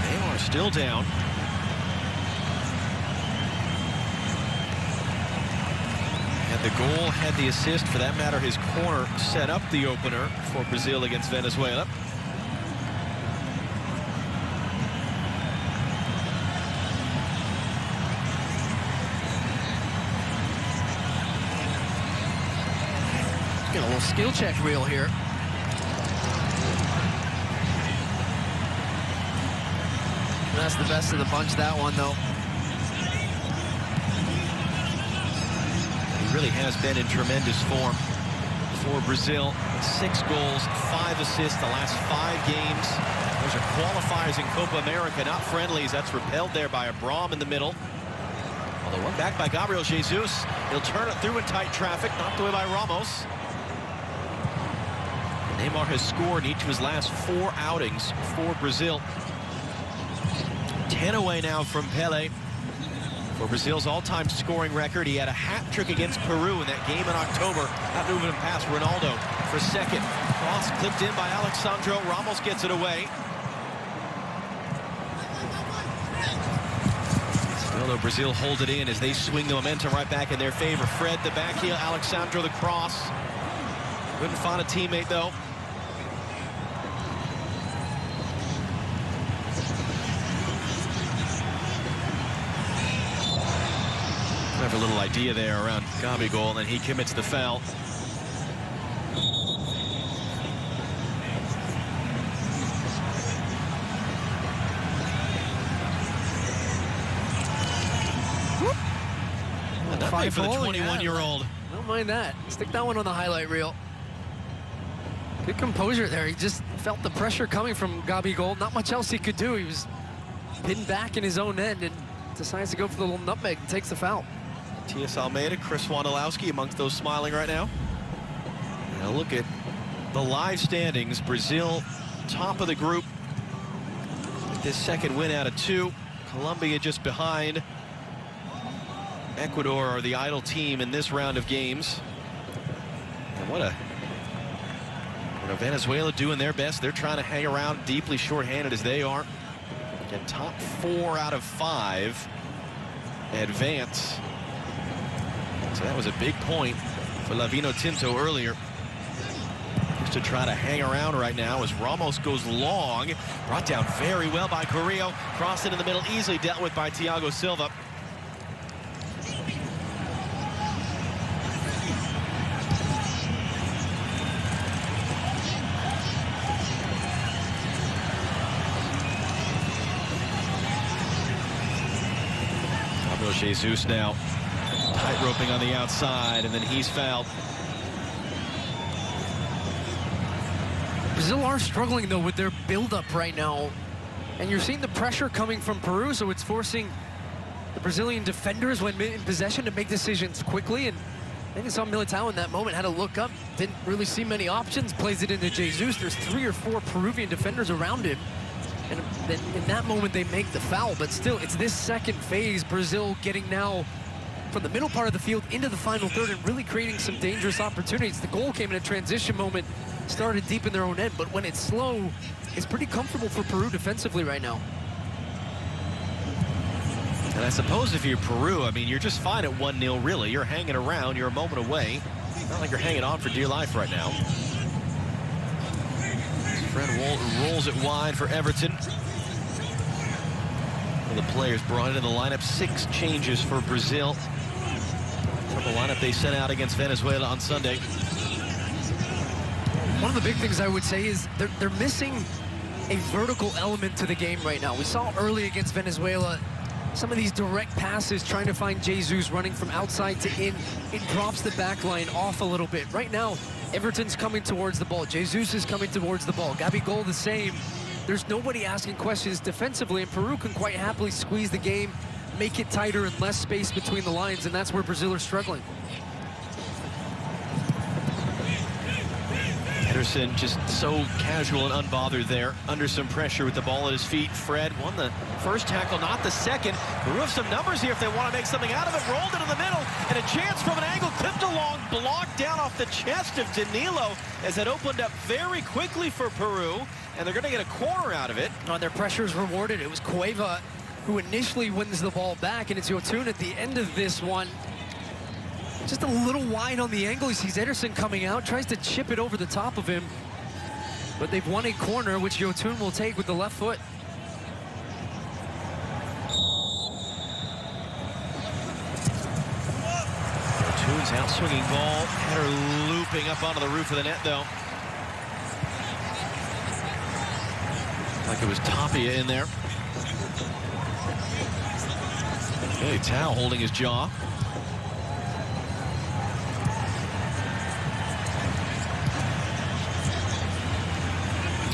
Neymar still down. Had the goal, had the assist. For that matter, his corner set up the opener for Brazil against Venezuela. Get a little skill check reel here. That's the best of the bunch, that one, though. He really has been in tremendous form for Brazil. 6 goals, 5 assists the last 5 games. Those are qualifiers in Copa America, not friendlies. That's repelled there by Abram in the middle. Although one back by Gabriel Jesus. He'll turn it through in tight traffic, knocked away by Ramos. Neymar has scored in each of his last 4 outings for Brazil. 10 away now from Pele for Brazil's all-time scoring record. He had a hat-trick against Peru in that game in October. Not moving him past Ronaldo for second. Cross clipped in by Alexandro. Ramos gets it away. Still though, Brazil hold it in as they swing the momentum right back in their favor. Fred the backheel, Alexandro the cross. Couldn't find a teammate though. Clever little idea there around Gabigol, and then he commits the foul. Nothing for the 21-year-old. Don't mind that. Stick that one on the highlight reel. Good composure there. He just felt the pressure coming from Gabigol. Not much else he could do. He was pinned back in his own end and decides to go for the little nutmeg and takes the foul. T.S. Almeida, Chris Wondolowski amongst those smiling right now. Now look at the live standings. Brazil top of the group with this second win out of 2. Colombia just behind. Ecuador are the idle team in this round of games. And what a Venezuela doing their best. They're trying to hang around, deeply shorthanded as they are. And top 4 out of 5 advance. So that was a big point for La Vinotinto earlier. Just to try to hang around right now as Ramos goes long. Brought down very well by Carrillo. Crossed it in the middle, easily dealt with by Thiago Silva. Gabriel Jesus now tight roping on the outside, and then he's fouled. Brazil are struggling though with their build-up right now, and you're seeing the pressure coming from Peru, so it's forcing the Brazilian defenders when in possession to make decisions quickly. And then you saw Militao in that moment, had to look up, didn't really see many options, plays it into Jesus. There's 3 or 4 Peruvian defenders around him, and then in that moment they make the foul. But still, it's this second phase, Brazil getting now from the middle part of the field into the final third and really creating some dangerous opportunities. The goal came in a transition moment, started deep in their own end, but when it's slow, it's pretty comfortable for Peru defensively right now. And I suppose if you're Peru, I mean, you're just fine at 1-0, really. You're hanging around, you're a moment away. Not like you're hanging on for dear life right now. Fred rolls it wide for Everton. One of the players brought into the lineup. 6 changes for Brazil from the lineup they sent out against Venezuela on Sunday. One of the big things I would say is they're missing a vertical element to the game right now. We saw early against Venezuela some of these direct passes trying to find Jesus running from outside to in. It drops the back line off a little bit. Right now, Everton's coming towards the ball. Jesus is coming towards the ball. Gabigol the same. there's nobody asking questions defensively, and Peru can quite happily squeeze the game, make it tighter and less space between the lines, and that's where Brazil are struggling. Ederson just so casual and unbothered there, under some pressure with the ball at his feet. Fred won the first tackle, not the second. Peru have some numbers here if they want to make something out of it. Rolled into the middle, and a chance from an angle, clipped along, blocked down off the chest of Danilo as it opened up very quickly for Peru, and they're going to get a corner out of it. On their pressure is rewarded. It was Cueva who initially wins the ball back, and it's Yotun at the end of this one. Just a little wide on the angle. He sees Ederson coming out, tries to chip it over the top of him. But they've won a corner, which Yotun will take with the left foot. Yotun's out swinging ball. Header looping up onto the roof of the net, though. Like it was Tapia in there. Okay, Tao holding his jaw.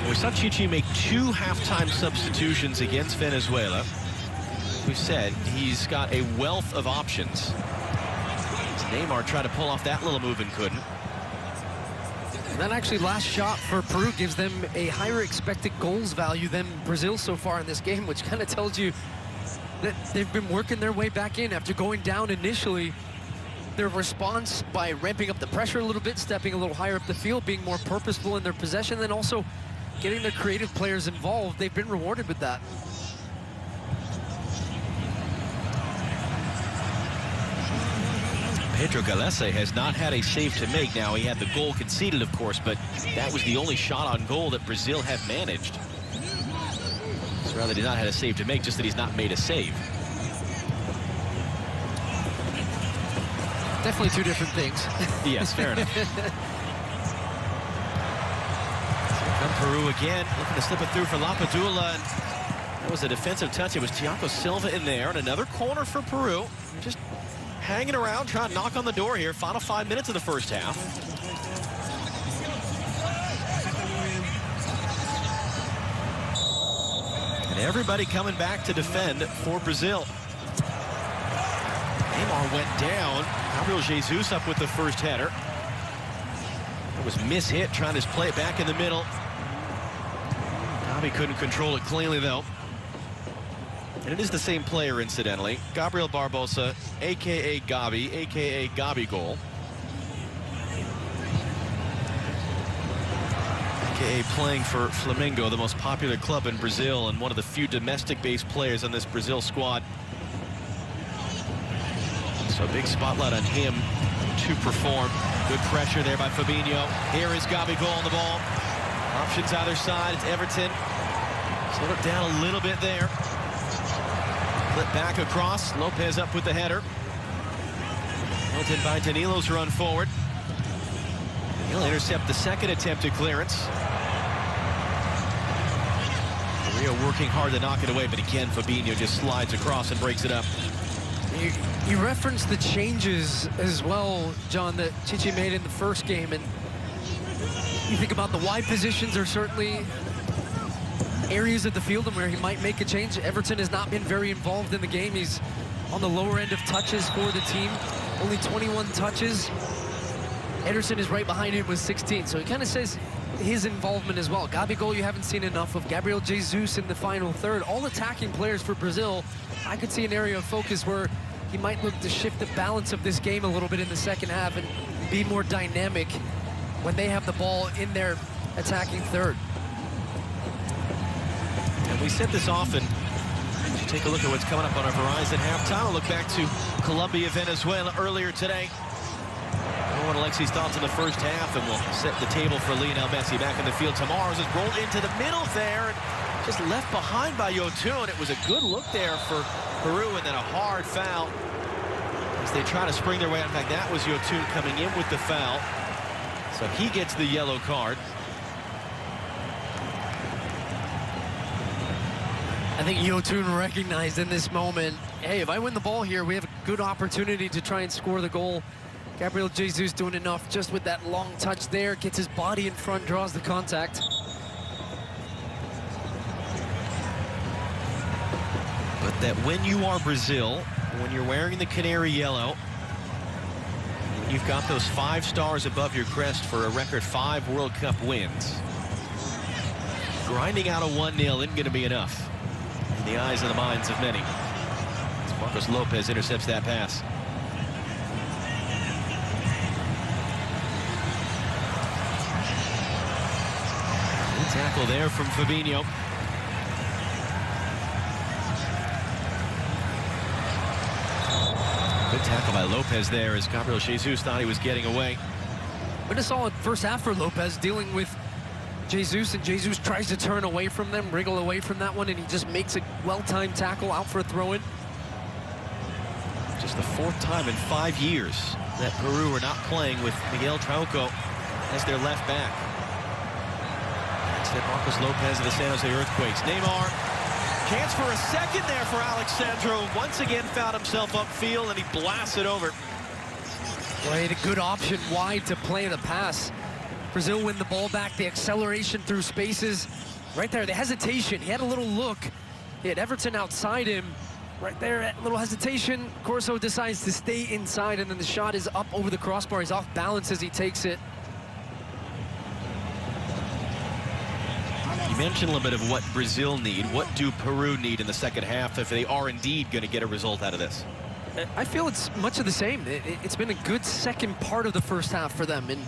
We saw Chichi make 2 halftime substitutions against Venezuela. We said he's got a wealth of options. Neymar tried to pull off that little move and couldn't. And that actually last shot for Peru gives them a higher expected goals value than Brazil so far in this game, which kind of tells you that they've been working their way back in after going down initially. Their response by ramping up the pressure a little bit, stepping a little higher up the field, being more purposeful in their possession, then also getting their creative players involved. They've been rewarded with that. Pedro Galese has not had a save to make. Now, he had the goal conceded, of course, but that was the only shot on goal that Brazil have managed. So rather, he's not had a save to make, just that he's not made a save. Definitely two different things. Yes, fair enough. Here come Peru again, looking to slip it through for Lapadula. And that was a defensive touch. It was Thiago Silva in there, and another corner for Peru. Just hanging around, trying to knock on the door here. Final 5 minutes of the first half. And everybody coming back to defend for Brazil. Neymar went down. Gabriel Jesus up with the first header. It was mishit, trying to play it back in the middle. Gabi couldn't control it cleanly, though. And it is the same player, incidentally. Gabriel Barbosa, a.k.a. Gabi, a.k.a. Gabigol. A.k.a. playing for Flamengo, the most popular club in Brazil, and one of the few domestic-based players on this Brazil squad. So a big spotlight on him to perform. Good pressure there by Fabinho. Here is Gabigol on the ball. Options either side. It's Everton. Slow it down a little bit there. Flip back across. Lopez up with the header. Held by Danilo's run forward. He'll intercept the second attempted clearance. Rio working hard to knock it away, but again, Fabinho just slides across and breaks it up. You referenced the changes as well, John, that Chichi made in the first game, and you think about the wide positions are certainly areas of the field where he might make a change. Everton has not been very involved in the game. He's on the lower end of touches for the team, only 21 touches. Ederson is right behind him with 16, so he kind of says his involvement as well. Gabigol you haven't seen enough of. Gabriel Jesus in the final third. All attacking players for Brazil. I could see an area of focus where he might look to shift the balance of this game a little bit in the second half and be more dynamic when they have the ball in their attacking third. And we said this often. As you take a look at what's coming up on our horizon halftime, we'll look back to Colombia, Venezuela earlier today. One of Alexi's thoughts in the first half, and we'll set the table for Lionel Messi back in the field tomorrow. As it's rolled into the middle there, and just left behind by Yotun. It was a good look there for Peru, and then a hard foul as they try to spring their way out. In fact, that was Yotun coming in with the foul, so he gets the yellow card. I think Yotun recognized in this moment, hey, if I win the ball here, we have a good opportunity to try and score the goal. Gabriel Jesus doing enough just with that long touch there, gets his body in front, draws the contact. that when you are Brazil, when you're wearing the canary yellow, you've got those 5 stars above your crest for a record 5 World Cup wins. Grinding out a 1-0 isn't going to be enough in the eyes and the minds of many. As Marcos Lopez intercepts that pass. Good tackle there from Fabinho. Good tackle by Lopez there as Gabriel Jesus thought he was getting away. But a solid first half for Lopez, dealing with Jesus, and Jesus tries to turn away from them, wriggle away from that one, and he just makes a well-timed tackle out for a throw-in. Just the 4th time in 5 years that Peru are not playing with Miguel Trauco as their left back. Instead, Marcos Lopez of the San Jose Earthquakes. Neymar, chance for a second there for Alexandro. Once again found himself upfield, and he blasts it over. Played a good option wide to play the pass. Brazil win the ball back, the acceleration through spaces. Right there, the hesitation. He had a little look. He had Everton outside him. Right there, a little hesitation. Corso decides to stay inside, and then the shot is up over the crossbar. He's off balance as he takes it. You mentioned a little bit of what Brazil need. What do Peru need in the second half if they are indeed going to get a result out of this? I feel it's much of the same. It's been a good second part of the first half for them, and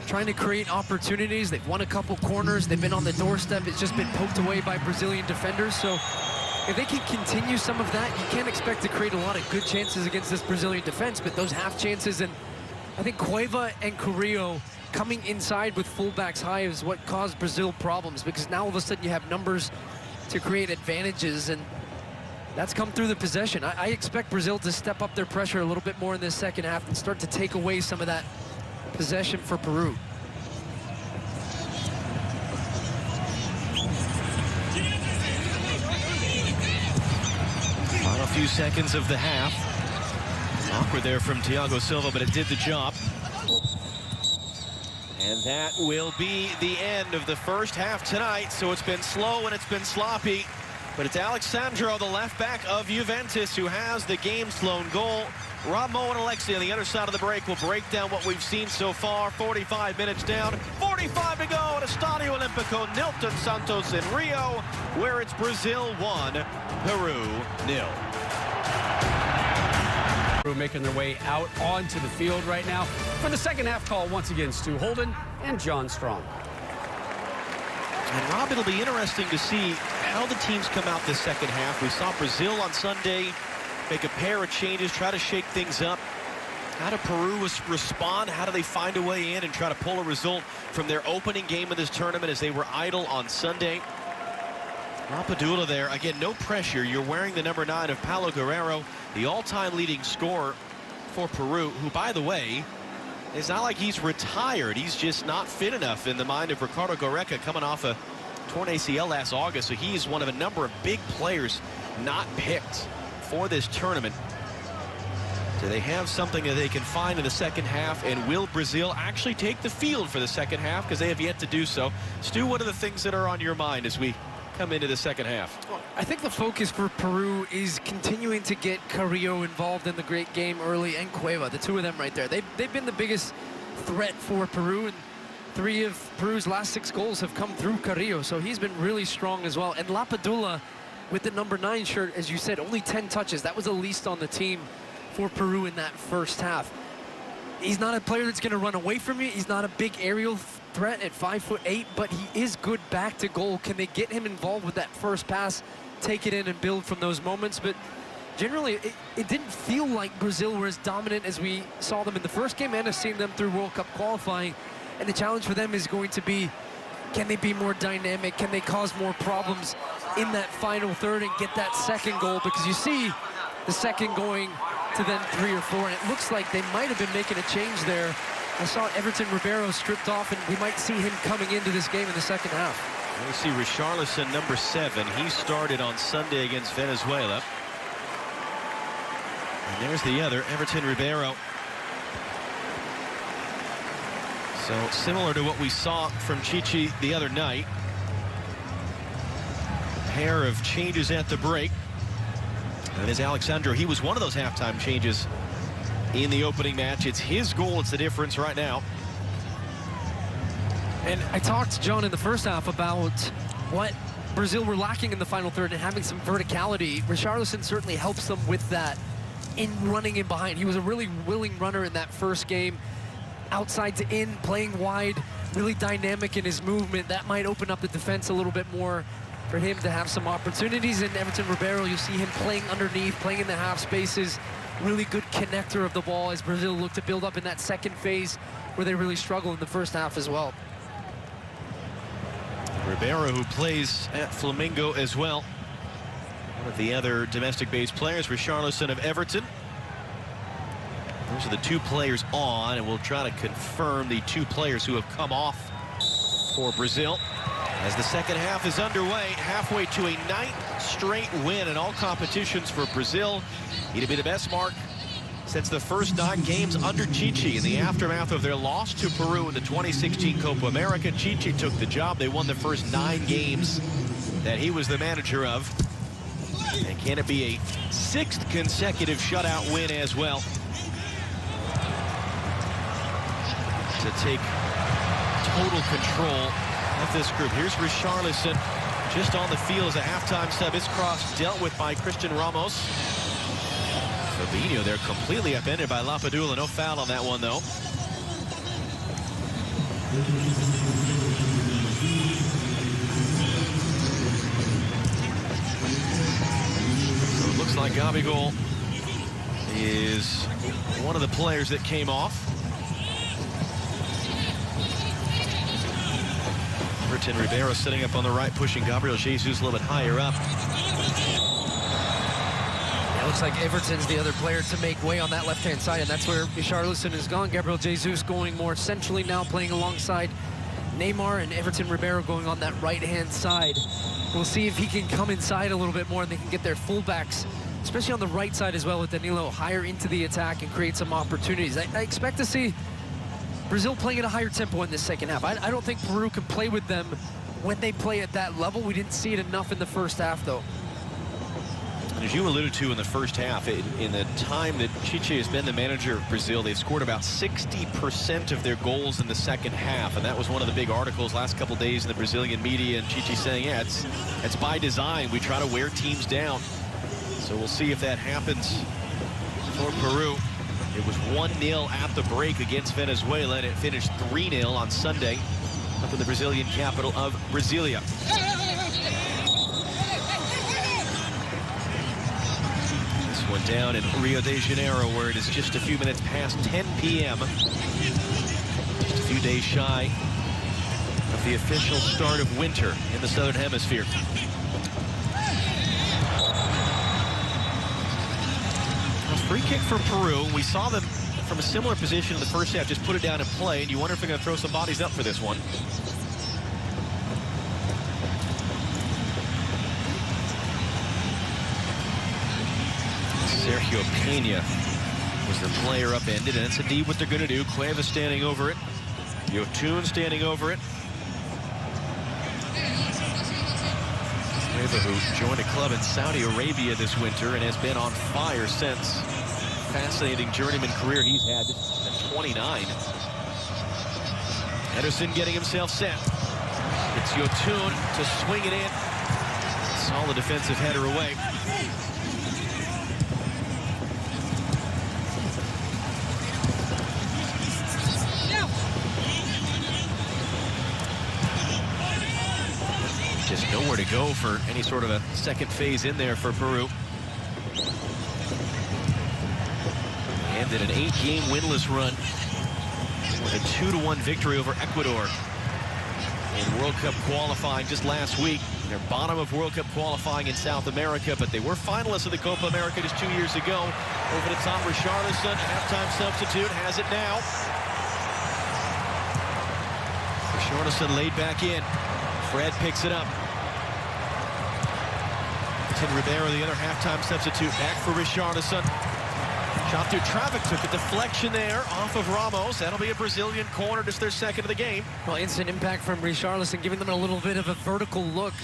trying to create opportunities. They've won a couple corners. They've been on the doorstep. It's just been poked away by Brazilian defenders. So if they can continue some of that, you can't expect to create a lot of good chances against this Brazilian defense, but those half chances, and I think Cueva and Carrillo coming inside with fullbacks high is what caused Brazil problems, because now all of a sudden you have numbers to create advantages, and that's come through the possession. I expect Brazil to step up their pressure a little bit more in this second half and start to take away some of that possession for Peru. Final few seconds of the half. Awkward there from Thiago Silva, but it did the job. And that will be the end of the first half tonight. So it's been slow and it's been sloppy. But it's Alexandro, the left back of Juventus, who has the game's lone goal. Ramo and Alexi on the other side of the break will break down what we've seen so far. 45 minutes down, 45 to go at Estadio Olimpico Nilton Santos in Rio, where it's Brazil 1, Peru 0. Peru making their way out onto the field right now. For the second half call, once again, Stu Holden and John Strong. And Rob, it'll be interesting to see how the teams come out this second half. We saw Brazil on Sunday make a pair of changes, try to shake things up. How do Peru respond? How do they find a way in and try to pull a result from their opening game of this tournament as they were idle on Sunday? Rapadula there, again, no pressure. You're wearing the number 9 of Paulo Guerrero, the all-time leading scorer for Peru, who, by the way, it's not like he's retired. He's just not fit enough in the mind of Ricardo Gareca, coming off a torn ACL last August. So he's one of a number of big players not picked for this tournament. Do they have something that they can find in the second half? And will Brazil actually take the field for the second half? Because they have yet to do so. Stu, what are the things that are on your mind as we come into the second half? I think the focus for Peru is continuing to get Carrillo involved in the great game early, and Cueva, the two of them right there. They've been the biggest threat for Peru, and 3 of Peru's last 6 goals have come through Carrillo, so he's been really strong as well. And Lapadula with the number 9 shirt, as you said, only 10 touches. That was the least on the team for Peru in that first half. He's not a player that's going to run away from you. He's not a big aerial threat at 5'8", but he is good back to goal. Can they get him involved with that first pass, take it in and build from those moments? But generally, it didn't feel like Brazil were as dominant as we saw them in the first game and have seen them through World Cup qualifying. And the challenge for them is going to be, can they be more dynamic? Can they cause more problems in that final third and get that second goal? Because you see the second going to then 3 or 4, and it looks like they might have been making a change there. I saw Everton Ribeiro stripped off, and we might see him coming into this game in the second half. We see Richarlison, number 7. He started on Sunday against Venezuela. And there's the other, Everton Ribeiro. So similar to what we saw from Chichi the other night. A pair of changes at the break. And as Alexandro, he was one of those halftime changes in the opening match. It's his goal. It's the difference right now. And I talked, John, in the first half about what Brazil were lacking in the final third and having some verticality. Richarlison certainly helps them with that in running in behind. He was a really willing runner in that first game. Outside to in, playing wide, really dynamic in his movement. That might open up the defense a little bit more for him to have some opportunities. And Everton Ribeiro, you see him playing underneath, playing in the half spaces. Really good connector of the ball as Brazil look to build up in that second phase where they really struggle in the first half as well. Ribeiro, who plays at Flamengo as well. One of the other domestic-based players, Richarlison of Everton. Those are the two players on, and we'll try to confirm the two players who have come off for Brazil. As the second half is underway, halfway to a 9th straight win in all competitions for Brazil. It'll be the best mark since the first 9 games under Chichi in the aftermath of their loss to Peru in the 2016 Copa America. Chichi took the job. They won the first 9 games that he was the manager of. And can it be a 6th consecutive shutout win as well to take total control of this group? Here's Richarlison just on the field as a halftime sub. His cross dealt with by Christian Ramos. Fabinho there completely upended by Lapadula. No foul on that one, though. So it looks like Gabigol is one of the players that came off. Everton Ribeiro sitting up on the right, pushing Gabriel Jesus a little bit higher up. It looks like Everton's the other player to make way on that left-hand side, and that's where Richarlison is gone. Gabriel Jesus going more centrally now, playing alongside Neymar, and Everton Ribeiro going on that right-hand side. We'll see if he can come inside a little bit more and they can get their fullbacks, especially on the right side as well, with Danilo higher into the attack and create some opportunities. I expect to see Brazil playing at a higher tempo in this second half. I don't think Peru can play with them when they play at that level. We didn't see it enough in the first half, though. As you alluded to in the first half, in the time that Chichi has been the manager of Brazil, they've scored about 60% of their goals in the second half. And that was one of the big articles last couple days in the Brazilian media. And Chichi saying, yeah, it's by design. We try to wear teams down. So we'll see if that happens for Peru. It was 1-0 at the break against Venezuela, and it finished 3-0 on Sunday up in the Brazilian capital of Brasilia. This one down in Rio de Janeiro, where it is just a few minutes past 10 p.m. Just a few days shy of the official start of winter in the Southern Hemisphere. Free kick for Peru. We saw them from a similar position in the first half, just put it down and play, and you wonder if they're going to throw some bodies up for this one. Sergio Pena was the player upended, and that's indeed what they're going to do. Cueva standing over it. Yotun standing over it. Cueva, who joined a club in Saudi Arabia this winter and has been on fire since. Fascinating journeyman career he's had at 29. Ederson getting himself set. It's Yotun to swing it in. Solid defensive header away. Just nowhere to go for any sort of a second phase in there for Peru. Ended an 8-game winless run with a 2-1 victory over Ecuador in World Cup qualifying just last week. They're bottom of World Cup qualifying in South America, but they were finalists of the Copa America just 2 years ago. Over the top, Richarlison, halftime substitute, has it now. Richarlison laid back in. Fred picks it up. Tim Ribeiro, the other halftime substitute, back for Richarlison. Shot through traffic, took a deflection there off of Ramos. That'll be a Brazilian corner, just their second of the game. Well, instant impact from Richarlison, giving them a little bit of a vertical look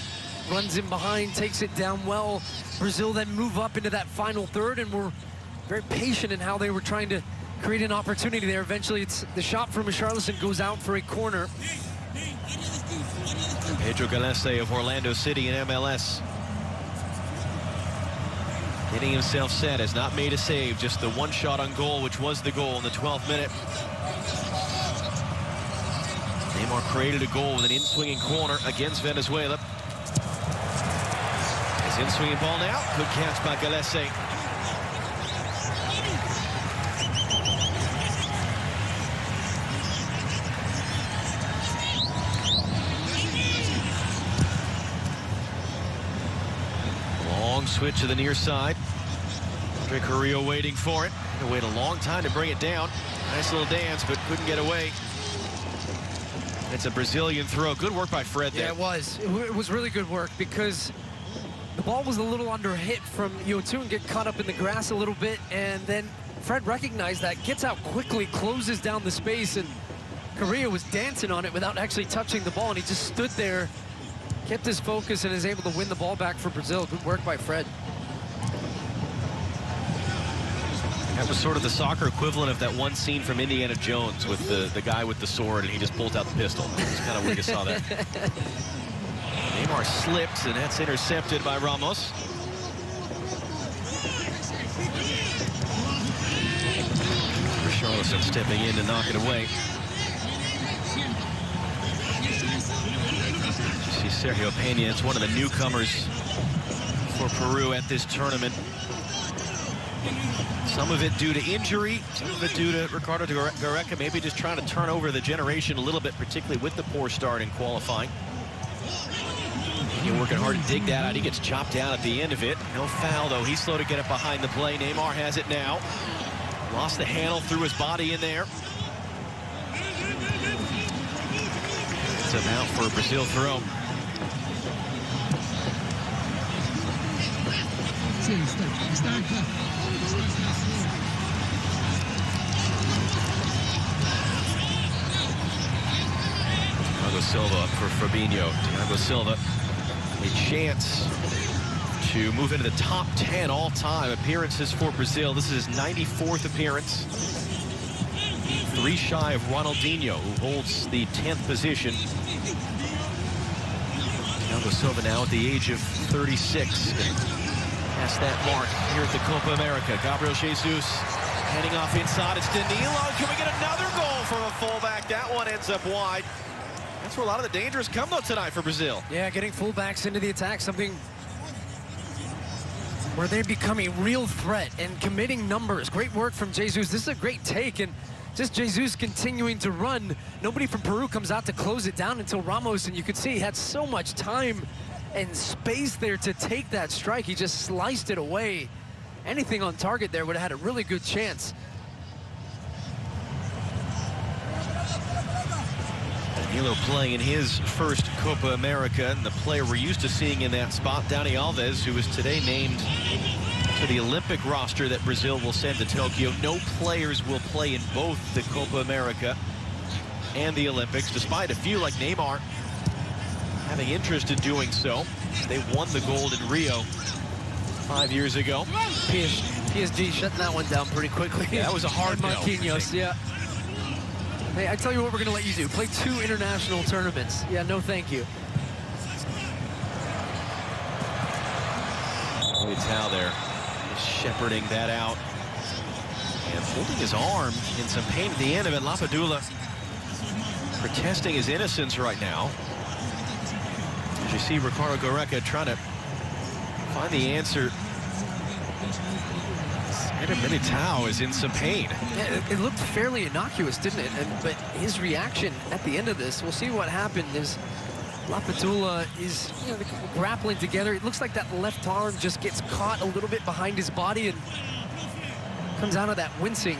runs in behind, takes it down well. Brazil then move up into that final third, and were very patient in how they were trying to create an opportunity there. Eventually, it's the shot from Richarlison goes out for a corner. Pedro Gallese of Orlando City in MLS. Getting himself set, has not made a save, just the one shot on goal, which was the goal in the 12th minute. Neymar created a goal with an in-swinging corner against Venezuela. His in-swinging ball now, good catch by Gallese. Long switch to the near side. Andre Carrillo waiting for it. Had to wait a long time to bring it down. Nice little dance, but couldn't get away. It's a Brazilian throw. Good work by Fred there. Yeah, it was. It was really good work because the ball was a little under hit from Yotun, get caught up in the grass a little bit, and then Fred recognized that, gets out quickly, closes down the space, and Carrillo was dancing on it without actually touching the ball, and he just stood there, kept his focus, and is able to win the ball back for Brazil. Good work by Fred. That was sort of the soccer equivalent of that one scene from Indiana Jones with the guy with the sword, and he just pulls out the pistol. That's kind of where you saw that. Neymar slips, and that's intercepted by Ramos. Richarlison stepping in to knock it away. You see Sergio Peña, it's one of the newcomers for Peru at this tournament. Some of it due to injury, some of it due to Ricardo Gareca maybe just trying to turn over the generation a little bit, particularly with the poor start in qualifying. He's working hard to dig that out. He gets chopped down at the end of it. No foul, though. He's slow to get it behind the play. Neymar has it now. Lost the handle, threw his body in there. It's a out for a Brazil throw. Thiago Silva for Fabinho. Thiago Silva, a chance to move into the top 10 all-time appearances for Brazil. This is his 94th appearance. 3 shy of Ronaldinho, who holds the 10th position. Thiago Silva now at the age of 36. Past that mark here at the Copa America. Gabriel Jesus heading off inside. It's Danilo. Can we get another goal from a fullback? That one ends up wide. That's where a lot of the dangers come, though, tonight for Brazil. Yeah, getting fullbacks into the attack, something where they become a real threat and committing numbers. Great work from Jesus. This is a great take, and just Jesus continuing to run. Nobody from Peru comes out to close it down until Ramos, and you could see he had so much time and space there to take that strike. He just sliced it away. Anything on target there would have had a really good chance. Danilo playing in his first Copa America, and the player we're used to seeing in that spot, Dani Alves, who was today named to the Olympic roster that Brazil will send to Tokyo. No players will play in both the Copa America and the Olympics, despite a few like Neymar having interest in doing so. They won the gold in Rio 5 years ago. PSG shutting that one down pretty quickly. Yeah, that was a hard no. Marquinhos, yeah. Hey, I tell you what we're going to let you do. Play 2 international tournaments. Yeah, no thank you. Tao there, shepherding that out and holding his arm in some pain at the end of it. Lapadula protesting his innocence right now. As you see Ricardo Gareca trying to find the answer. Tao is in some pain. Yeah, it looked fairly innocuous, didn't it? But his reaction at the end of this, we'll see what happened. Is Lapadula is grappling together. It looks like that left arm just gets caught a little bit behind his body and comes out of that wincing.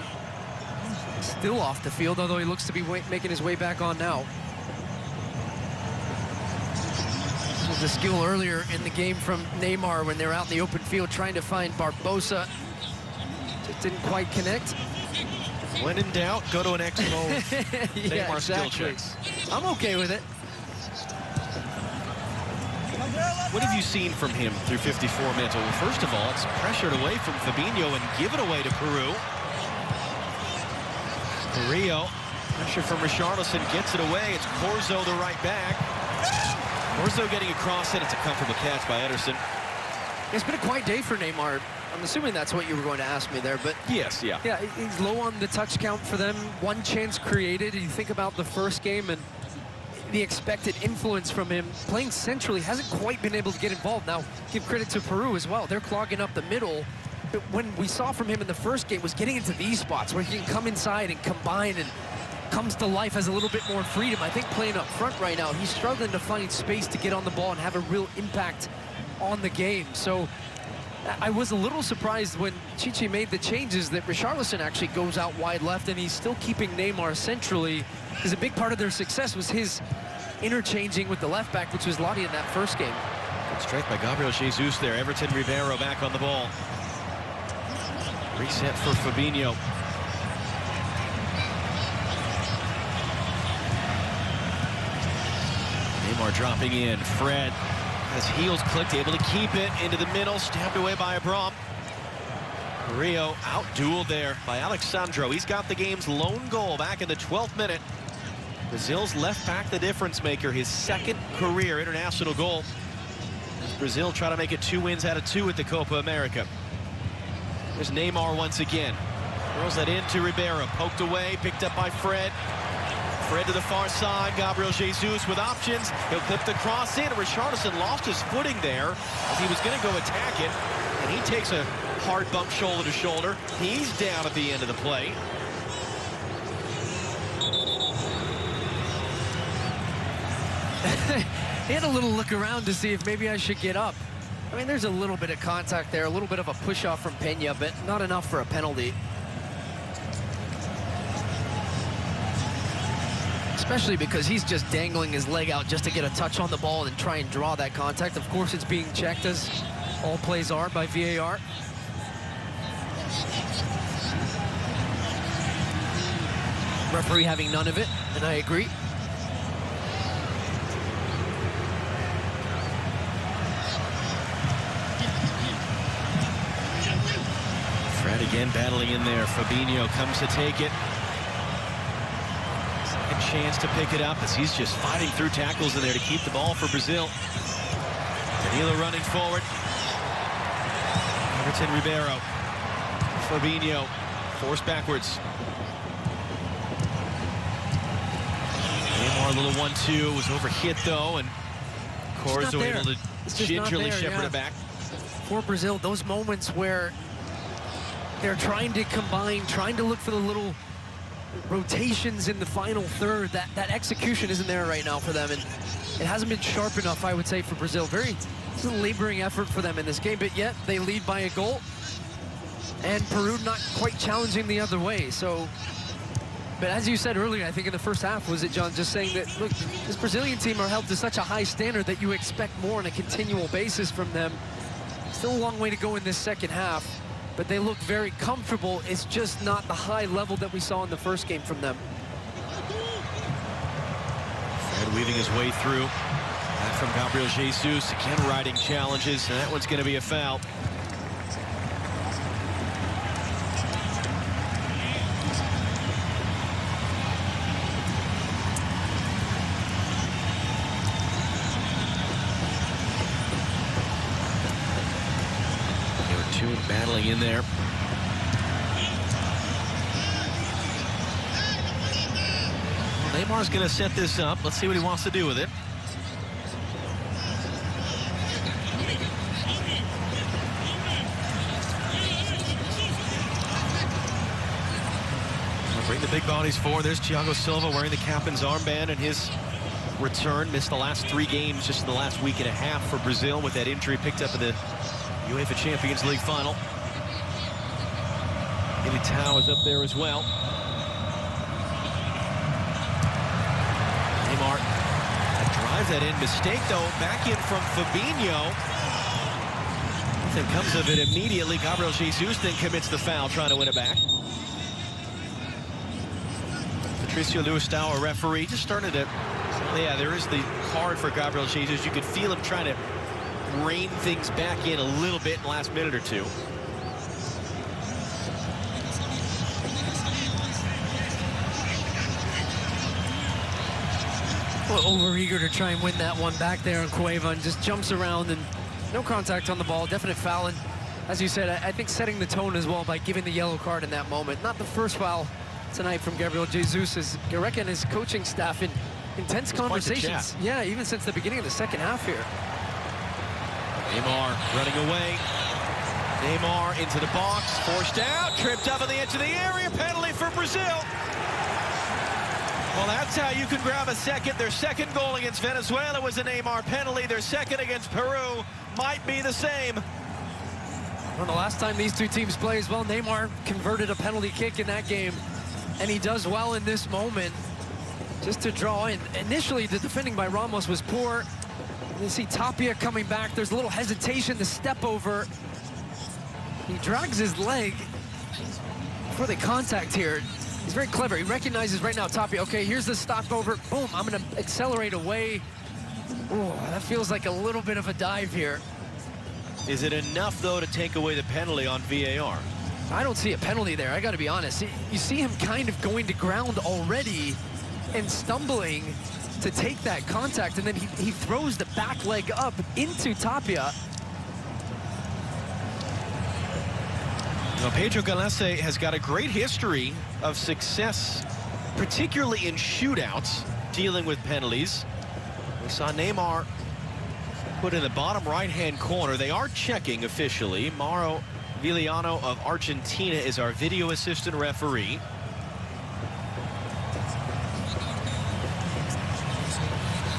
Still off the field, although he looks to be making his way back on now. This was the skill earlier in the game from Neymar when they were out in the open field trying to find Barbosa. Just didn't quite connect. When in doubt, go to an X mode. Yeah, Neymar exactly. skill checks. I'm okay with it. What have you seen from him through 54 minutes? Well, first of all, it's pressured away from Fabinho and given away to Peru. Carrillo, pressure from Richarlison, gets it away. It's Corzo, the right back. Corzo getting across it. It's a comfortable catch by Ederson. It's been a quiet day for Neymar. I'm assuming that's what you were going to ask me there, but Yes, yeah. yeah, he's low on the touch count for them. One chance created. You think about the first game and the expected influence from him. Playing centrally, hasn't quite been able to get involved. Now, give credit to Peru as well. They're clogging up the middle. But when we saw from him in the first game was getting into these spots where he can come inside and combine and comes to life, has a little bit more freedom. I think playing up front right now, he's struggling to find space to get on the ball and have a real impact on the game. So I was a little surprised when Chichi made the changes that Richarlison actually goes out wide left and he's still keeping Neymar centrally, because a big part of their success was his interchanging with the left back, which was Lottie in that first game. Good strike by Gabriel Jesus there. Everton Ribeiro back on the ball. Reset for Fabinho. Neymar dropping in. Fred has heels clicked, able to keep it into the middle, stabbed away by Abram. Carrillo out-dueled there by Alexandro. He's got the game's lone goal back in the 12th minute. Brazil's left back, the difference maker, his second career international goal. Brazil try to make it 2 wins out of 2 at the Copa America. There's Neymar once again. Throws that into Ribeiro, poked away, picked up by Fred. Fred to the far side, Gabriel Jesus with options. He'll clip the cross in. Richarlison lost his footing there as he was going to go attack it. And he takes a hard bump shoulder to shoulder. He's down at the end of the play. He had a little look around to see if maybe I should get up. I mean, there's a little bit of contact there, a little bit of a push-off from Peña, but not enough for a penalty. Especially because he's just dangling his leg out just to get a touch on the ball and try and draw that contact. Of course, it's being checked, as all plays are, by VAR. Referee having none of it, and I agree. Fred again battling in there. Fabinho comes to take it. Second chance to pick it up as he's just fighting through tackles in there to keep the ball for Brazil. Danilo running forward. Everton Ribeiro. Fabinho forced backwards. Neymar, a little 1-2, was overhit though, and Corzo able to gingerly shepherd it back. For Brazil, those moments where they're trying to combine, trying to look for the little rotations in the final third, that execution isn't there right now for them, and it hasn't been sharp enough, I would say, for Brazil. It's a laboring effort for them in this game, but yet they lead by a goal, and Peru not quite challenging the other way. So, but as you said earlier, I think in the first half, was it, John, just saying that, look, this Brazilian team are held to such a high standard that you expect more on a continual basis from them. Still a long way to go in this second half, but they look very comfortable. It's just not the high level that we saw in the first game from them. Fred weaving his way through. That from Gabriel Jesus. Again, riding challenges, and that one's going to be a foul. Battling in there. Neymar's going to set this up. Let's see what he wants to do with it. We'll bring the big bodies forward. There's Thiago Silva wearing the captain's armband, and his return. Missed the last 3 games just in the last week and a half for Brazil with that injury picked up in the UEFA Champions League final. Militao is up there as well. Neymar drives that in. Mistake, though. Back in from Fabinho. Nothing comes of it immediately. Gabriel Jesus then commits the foul, trying to win it back. Patricio Luistao, a referee, just started to... Yeah, there is the card for Gabriel Jesus. You could feel him trying to rein things back in a little bit in the last minute or two. Well, over-eager to try and win that one back there, and Cueva and just jumps around, and no contact on the ball, definite foul. And as you said, I think setting the tone as well by giving the yellow card in that moment. Not the first foul tonight from Gabriel Jesus, as Gareca and his coaching staff in intense conversations. Yeah, even since the beginning of the second half here. Neymar running away. Neymar into the box, forced out, tripped up on the edge of the area, penalty for Brazil. Well, that's how you can grab a second. Their second goal against Venezuela was a Neymar penalty. Their second against Peru might be the same. Well, the last time these two teams played as well, Neymar converted a penalty kick in that game, and he does well in this moment just to draw in. Initially, the defending by Ramos was poor. You see Tapia coming back. There's a little hesitation to step over. He drags his leg before they contact here. He's very clever. He recognizes right now Tapia. Okay, here's the stopover. Boom, I'm going to accelerate away. Oh, that feels like a little bit of a dive here. Is it enough, though, to take away the penalty on VAR? I don't see a penalty there. I got to be honest. You see him kind of going to ground already and stumbling to take that contact, and then he throws the back leg up into Tapia. Now, Pedro Galese has got a great history of success, particularly in shootouts, dealing with penalties. We saw Neymar put in the bottom right-hand corner. They are checking officially. Mauro Villano of Argentina is our video assistant referee.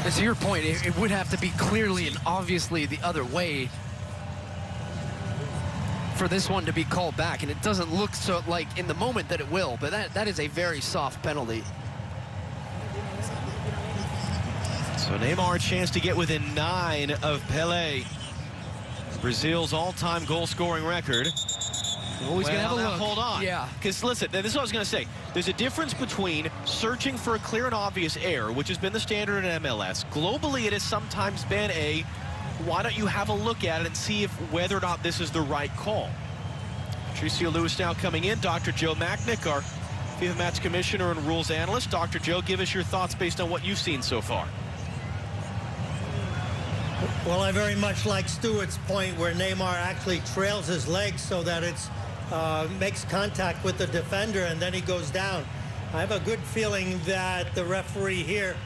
And to your point, it would have to be clearly and obviously the other way for this one to be called back, and it doesn't look so like in the moment that it will, but that is a very soft penalty. So Neymar a chance to get within 9 of Pelé, Brazil's all-time goal-scoring record. Always gonna have a look. Hold on. Yeah. Because listen, this is what I was going to say. There's a difference between searching for a clear and obvious error, which has been the standard in MLS. Globally, it has sometimes been a, why don't you have a look at it and see if whether or not this is the right call. Patricio Luis now coming in. Dr. Joe Macknick, our FIFA match commissioner and rules analyst. Dr. Joe, give us your thoughts based on what you've seen so far. Well, I very much like Stewart's point where Neymar actually trails his legs so that it's makes contact with the defender and then he goes down. I have a good feeling that the referee here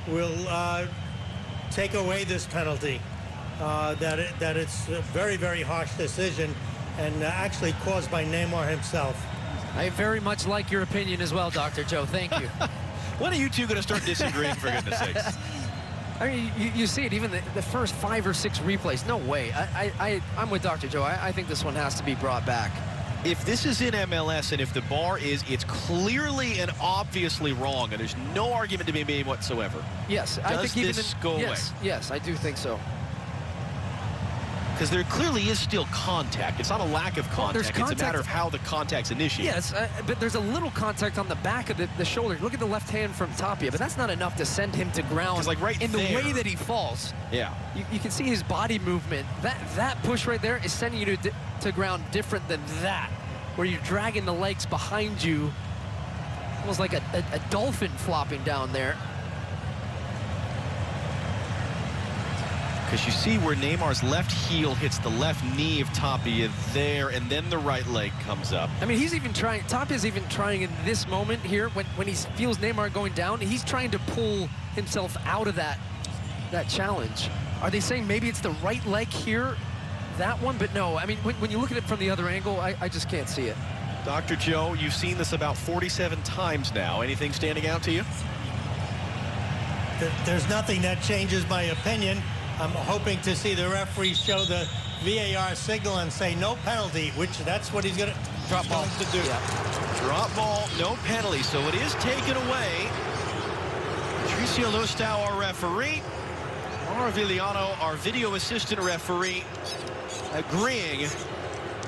will take away this penalty. That it's a very, very harsh decision and actually caused by Neymar himself. I very much like your opinion as well, Dr. Joe. Thank you. When are you two going to start disagreeing, for goodness sakes? I mean, you see it, even the first 5 or 6 replays. No way. I'm with Dr. Joe. I think this one has to be brought back. If this is in MLS and if the bar is, it's clearly and obviously wrong and there's no argument to be made whatsoever. Yes, I think even this go away? Yes, I do think so. Because there clearly is still contact. It's not a lack of contact. Contact. It's a matter of how the contact's initiated. Yes, but there's a little contact on the back of the shoulder. Look at the left hand from Tapia, but that's not enough to send him to ground like right in the there, way that he falls. Yeah. You can see his body movement. That push right there is sending you to ground different than that, where you're dragging the legs behind you, almost like a dolphin flopping down there. Because you see where Neymar's left heel hits the left knee of Tapia there, and then the right leg comes up. I mean, he's even trying, Tapia's even trying in this moment here, when he feels Neymar going down, he's trying to pull himself out of that challenge. Are they saying maybe it's the right leg here, that one? But no, I mean, when you look at it from the other angle, I just can't see it. Dr. Joe, you've seen this about 47 times now. Anything standing out to you? There's nothing that changes my opinion. I'm hoping to see the referee show the VAR signal and say no penalty, which that's what he's going to drop ball to do. Yeah. Drop ball, no penalty, so it is taken away. Patricio Lustau, our referee. Mauro Villano, our video assistant referee, agreeing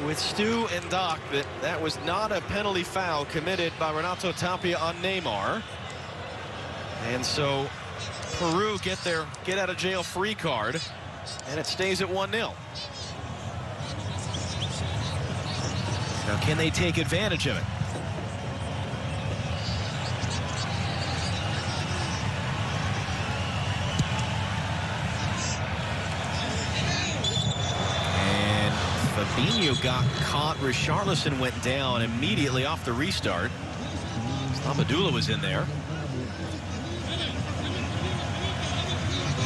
with Stu and Doc that was not a penalty foul committed by Renato Tapia on Neymar. And so Peru get their get out of jail free card. And it stays at 1-0. Now, can they take advantage of it? And Fabinho got caught. Richarlison went down immediately off the restart. Abdullah was in there.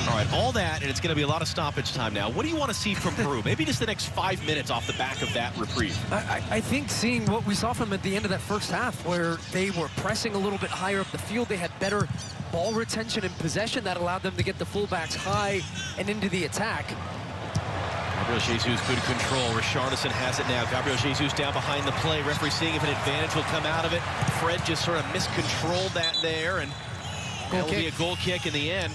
All right, all that, and it's going to be a lot of stoppage time now. What do you want to see from Peru? Maybe just the next 5 minutes off the back of that reprieve. I think seeing what we saw from them at the end of that first half, where they were pressing a little bit higher up the field, they had better ball retention and possession that allowed them to get the fullbacks high and into the attack. Gabriel Jesus, good control. Richarlison has it now. Gabriel Jesus down behind the play. Referee seeing if an advantage will come out of it. Fred just sort of miscontrolled that there, and that will be a goal kick in the end.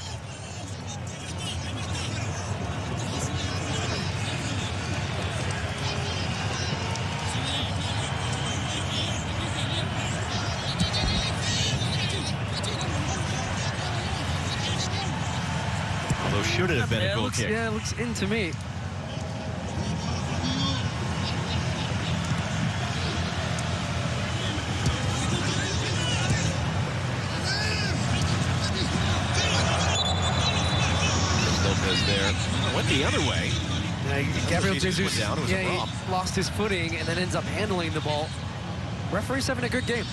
Although should it have been a goal kick? Yeah, it looks in to me. There went the other way. Gabriel Jesus he lost his footing and then ends up handling the ball. Referee's having a good game.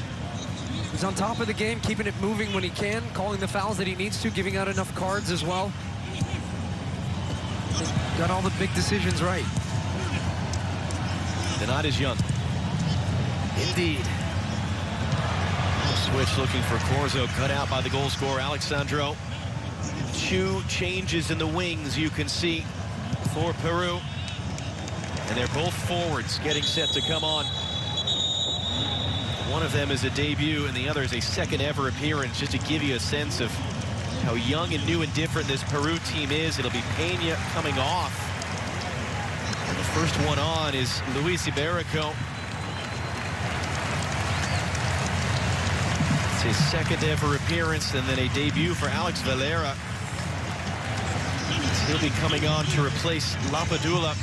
He's on top of the game, keeping it moving when he can, calling the fouls that he needs to, giving out enough cards as well. Got all the big decisions right. The night is young. Indeed. Switch looking for Corzo, cut out by the goal scorer Alexandro. Two changes in the wings you can see for Peru, and they're both forwards getting set to come on. One of them is a debut and the other is a second ever appearance, just to give you a sense of how young and new and different this Peru team is. It'll be Peña coming off, and the first one on is Luis Iberico. It's his second ever appearance, and then a debut for Alex Valera. He'll be coming on to replace Lapadula.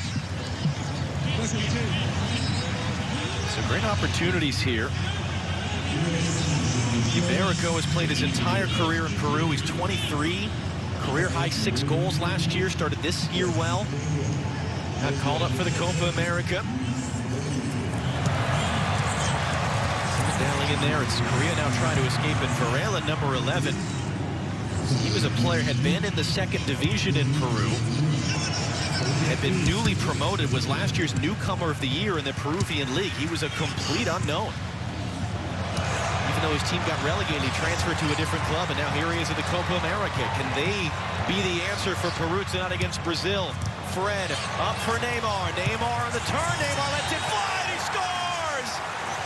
So great opportunities here. Iberico has played his entire career in Peru. He's 23, career high 6 goals last year. Started this year well. Got called up for the Copa America. Dialing in there, it's Korea now trying to escape, and Varela, number 11. He was a player, had been in the second division in Peru, had been newly promoted, was last year's newcomer of the year in the Peruvian league. He was a complete unknown. Even though his team got relegated, he transferred to a different club, and now here he is at the Copa America. Can they be the answer for Peru tonight against Brazil? Fred up for Neymar. Neymar on the turn. Neymar lets it fly, and he scores!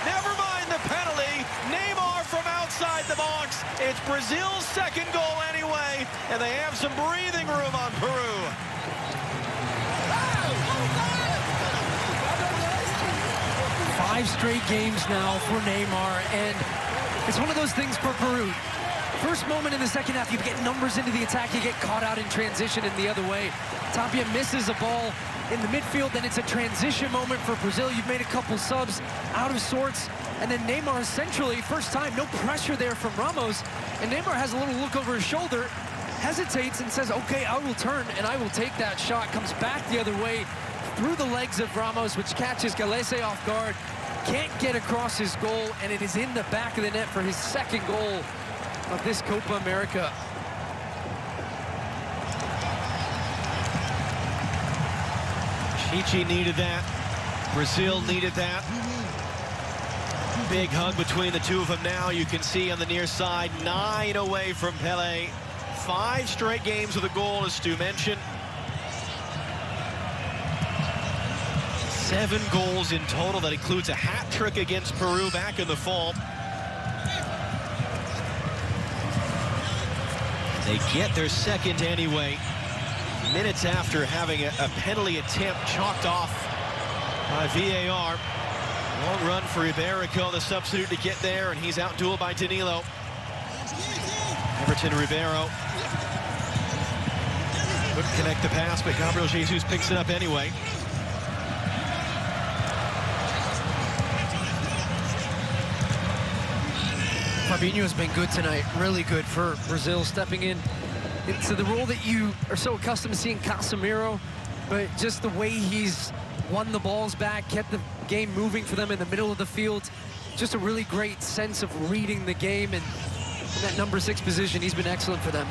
Never mind the penalty. Neymar from outside the box. It's Brazil's second goal anyway, and they have some breathing room on Peru. 5 straight games now for Neymar, and it's one of those things for Peru. First moment in the second half, you get numbers into the attack, you get caught out in transition in the other way. Tapia misses a ball in the midfield, then it's a transition moment for Brazil. You've made a couple subs out of sorts, and then Neymar centrally, first time, no pressure there from Ramos, and Neymar has a little look over his shoulder, hesitates and says, okay, I will turn and I will take that shot. Comes back the other way through the legs of Ramos, which catches Galese off guard. Can't get across his goal, and it is in the back of the net for his second goal of this Copa America. Chichi needed that. Brazil needed that. Big hug between the two of them now. You can see on the near side, 9 away from Pelé. 5 straight games with a goal, as Stu mentioned. 7 goals in total. That includes a hat trick against Peru back in the fall. They get their second anyway, minutes after having a penalty attempt chalked off by VAR. Long run for Iberico, the substitute, to get there, and he's outdueled by Danilo. Everton Ribeiro. Couldn't connect the pass, but Gabriel Jesus picks it up anyway. Fabinho's been good tonight, really good for Brazil, stepping in into the role that you are so accustomed to seeing Casemiro, but just the way he's won the balls back, kept the game moving for them in the middle of the field. Just a really great sense of reading the game, and in that number 6 position, he's been excellent for them.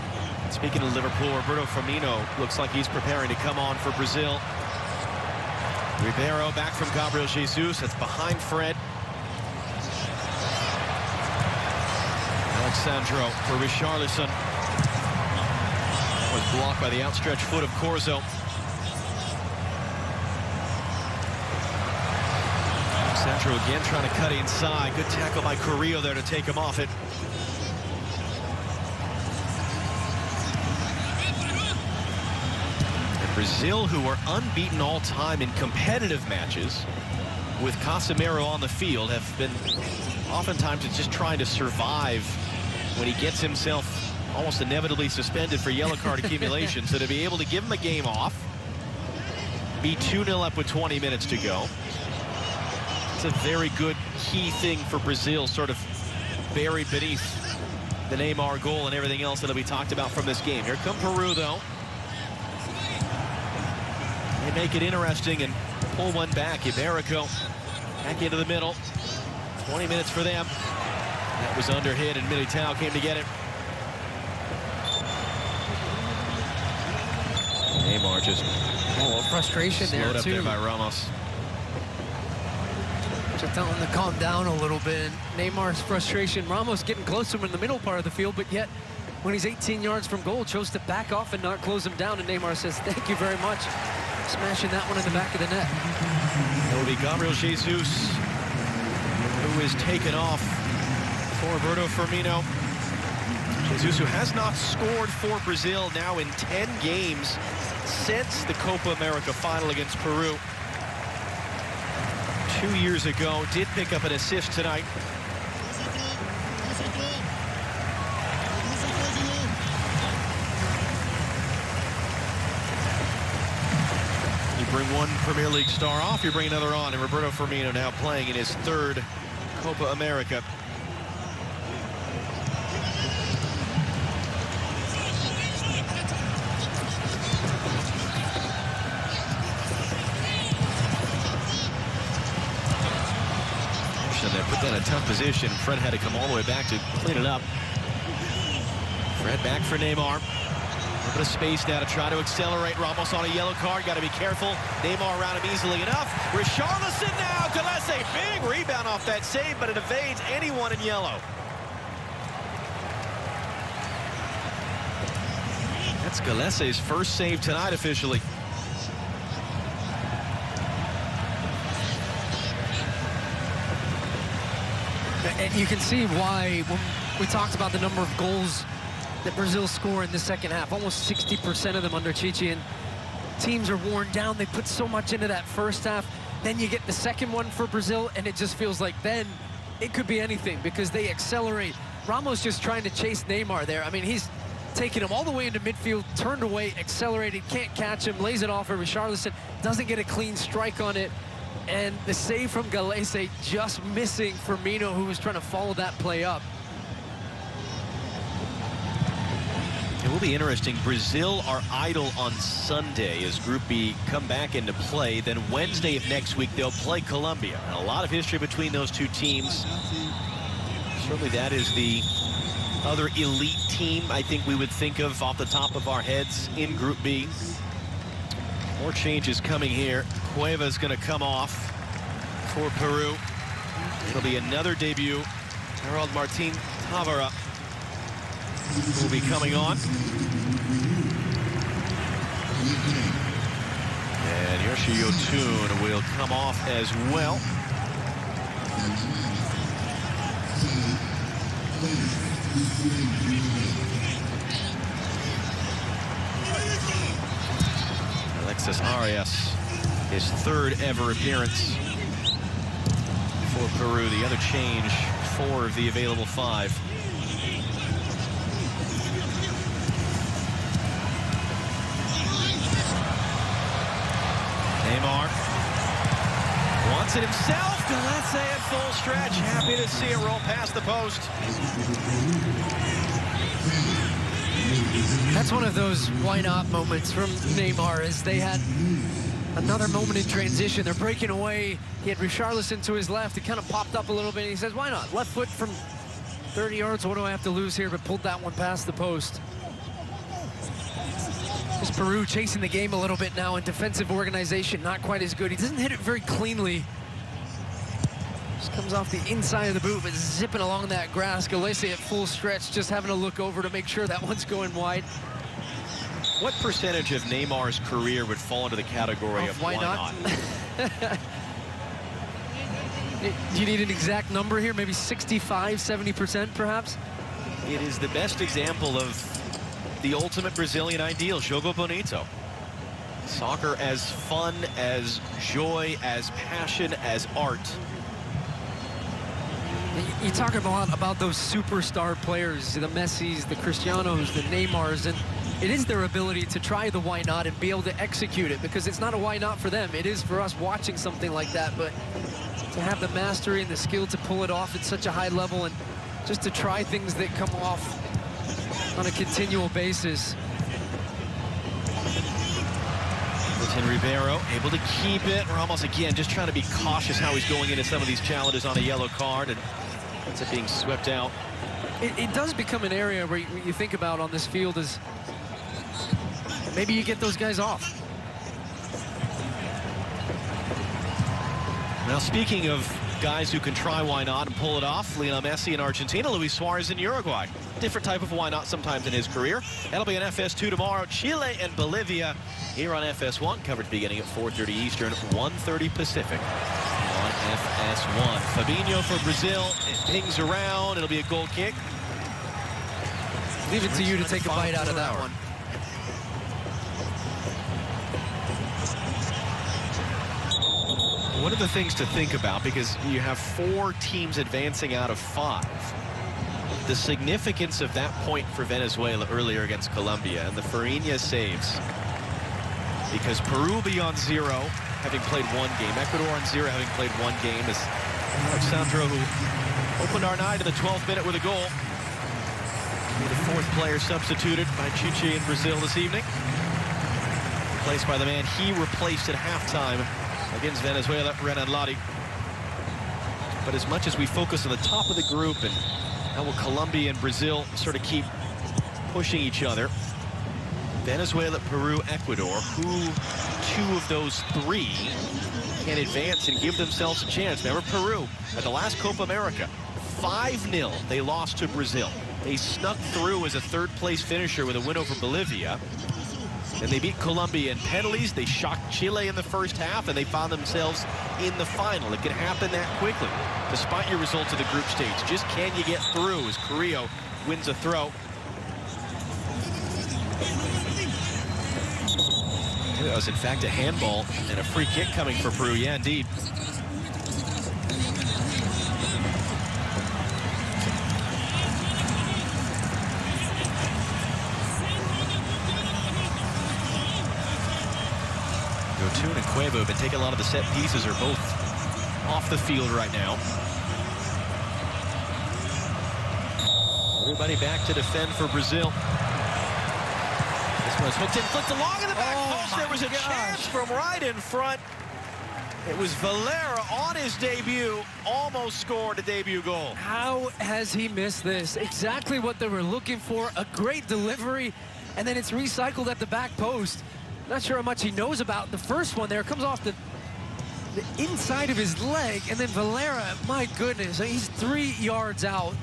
Speaking of Liverpool, Roberto Firmino looks like he's preparing to come on for Brazil. Ribeiro back from Gabriel Jesus. That's behind Fred. Alexandro for Richarlison. That was blocked by the outstretched foot of Corzo. Alexandro again trying to cut inside. Good tackle by Carrillo there to take him off it. Brazil, who are unbeaten all time in competitive matches with Casemiro on the field, have been oftentimes it's just trying to survive when he gets himself almost inevitably suspended for yellow card accumulation. So to be able to give him a game off, be 2-0 up with 20 minutes to go, it's a very good key thing for Brazil, sort of buried beneath the Neymar goal and everything else that'll be talked about from this game. Here come Peru, though. They make it interesting and pull one back. Iberico back into the middle. 20 minutes for them. That was under hit, and Militao came to get it. Neymar just frustration there, slowed up too. there by Ramos. Just telling him to calm down a little bit. Neymar's frustration. Ramos getting close to him in the middle part of the field, but yet when he's 18 yards from goal, chose to back off and not close him down, and Neymar says, thank you very much. Smashing that one in the back of the net. It will be Gabriel Jesus who is taken off for Roberto Firmino. Jesus, who has not scored for Brazil now in 10 games since the Copa America final against Peru 2 years ago. Did pick up an assist tonight. Bring one Premier League star off, you bring another on, and Roberto Firmino now playing in his 3rd Copa America. There put that in a tough position. Fred had to come all the way back to clean it up. Fred back for Neymar. A little bit of space now to try to accelerate. Ramos on a yellow card. Got to be careful. Neymar around him easily enough. Richarlison now. Galese, big rebound off that save, but it evades anyone in yellow. That's Galese's first save tonight officially. And you can see why when we talked about the number of goals that Brazil score in the second half, almost 60% of them under Chichi, and teams are worn down. They put so much into that first half. Then you get the second one for Brazil, and it just feels like then it could be anything because they accelerate. Ramos just trying to chase Neymar there. I mean, he's taking him all the way into midfield, turned away, accelerated, can't catch him, lays it off for Richarlison, doesn't get a clean strike on it. And the save from Galese just missing Firmino, who was trying to follow that play up. It will be interesting. Brazil are idle on Sunday as Group B come back into play. Then Wednesday of next week, they'll play Colombia. And a lot of history between those two teams. Certainly that is the other elite team I think we would think of off the top of our heads in Group B. More changes coming here. Cueva's going to come off for Peru. It'll be another debut. Harold Martin Tavara will be coming on. And Yoshi Yotun will come off as well. Alexis Arias, his 3rd ever appearance for Peru. The other change, 4 of the available 5. Finds it himself. Galese at full stretch. Happy to see it roll past the post. That's one of those why not moments from Neymar, as they had another moment in transition. They're breaking away. He had Richarlison to his left. It kind of popped up a little bit. And he says, why not? Left foot from 30 yards. What do I have to lose here? But pulled that one past the post. Is Peru chasing the game a little bit now, and defensive organization not quite as good. He doesn't hit it very cleanly. Just comes off the inside of the boot, but zipping along that grass. Galese at full stretch, just having a look over to make sure that one's going wide. What percentage of Neymar's career would fall into the category of why not? Do you need an exact number here? Maybe 65, 70% perhaps? It is the best example of the ultimate Brazilian ideal, jogo bonito. Soccer as fun, as joy, as passion, as art. You talk a lot about those superstar players, the Messis, the Cristianos, the Neymars, and it is their ability to try the why not and be able to execute it, because it's not a why not for them. It is for us watching something like that, but to have the mastery and the skill to pull it off at such a high level and just to try things that come off on a continual basis. Milton Ribeiro able to keep it. Ramos again just trying to be cautious how he's going into some of these challenges on a yellow card, and ends up being swept out. It does become an area where you think about on this field is maybe you get those guys off. Now, speaking of guys who can try why not and pull it off, Lionel Messi in Argentina, Luis Suarez in Uruguay. Different type of why not sometimes in his career. That'll be on FS2 tomorrow. Chile and Bolivia here on FS1. Coverage beginning at 4:30 Eastern, 1:30 Pacific on FS1. Fabinho for Brazil. It pings around. It'll be a goal kick. Leave it to you to take a bite out of that one. One of the things to think about, because you have 4 teams advancing out of 5, the significance of that point for Venezuela earlier against Colombia and the Fariña saves. Because Peru will be on 0, having played 1 game. Ecuador on 0, having played 1 game. As Alexandro, who opened our night in the 12th minute with a goal, be the 4th player substituted by Chichi in Brazil this evening. Replaced by the man he replaced at halftime against Venezuela, Renan Lodi. But as much as we focus on the top of the group and how will Colombia and Brazil sort of keep pushing each other, Venezuela, Peru, Ecuador, who 2 of those 3 can advance and give themselves a chance? Remember Peru at the last Copa America, 5-0 they lost to Brazil. They snuck through as a 3rd-place finisher with a win over Bolivia. And they beat Colombia in penalties. They shocked Chile in the first half, and they found themselves in the final. It can happen that quickly, despite your results of the group stage. Just can you get through as Carrillo wins a throw. That was, in fact, a handball and a free kick coming for Peru. Yeah, indeed. Yotun and Cuevo have been taking a lot of the set pieces, are both off the field right now. Everybody back to defend for Brazil. This one's hooked in, flicked along in the back post. There was a chance from right in front. It was Valera on his debut, almost scored a debut goal. How has he missed this? Exactly what they were looking for, a great delivery, and then it's recycled at the back post. Not sure how much he knows about the first one there. It comes off the inside of his leg, and then Valera, my goodness, he's 3 yards out.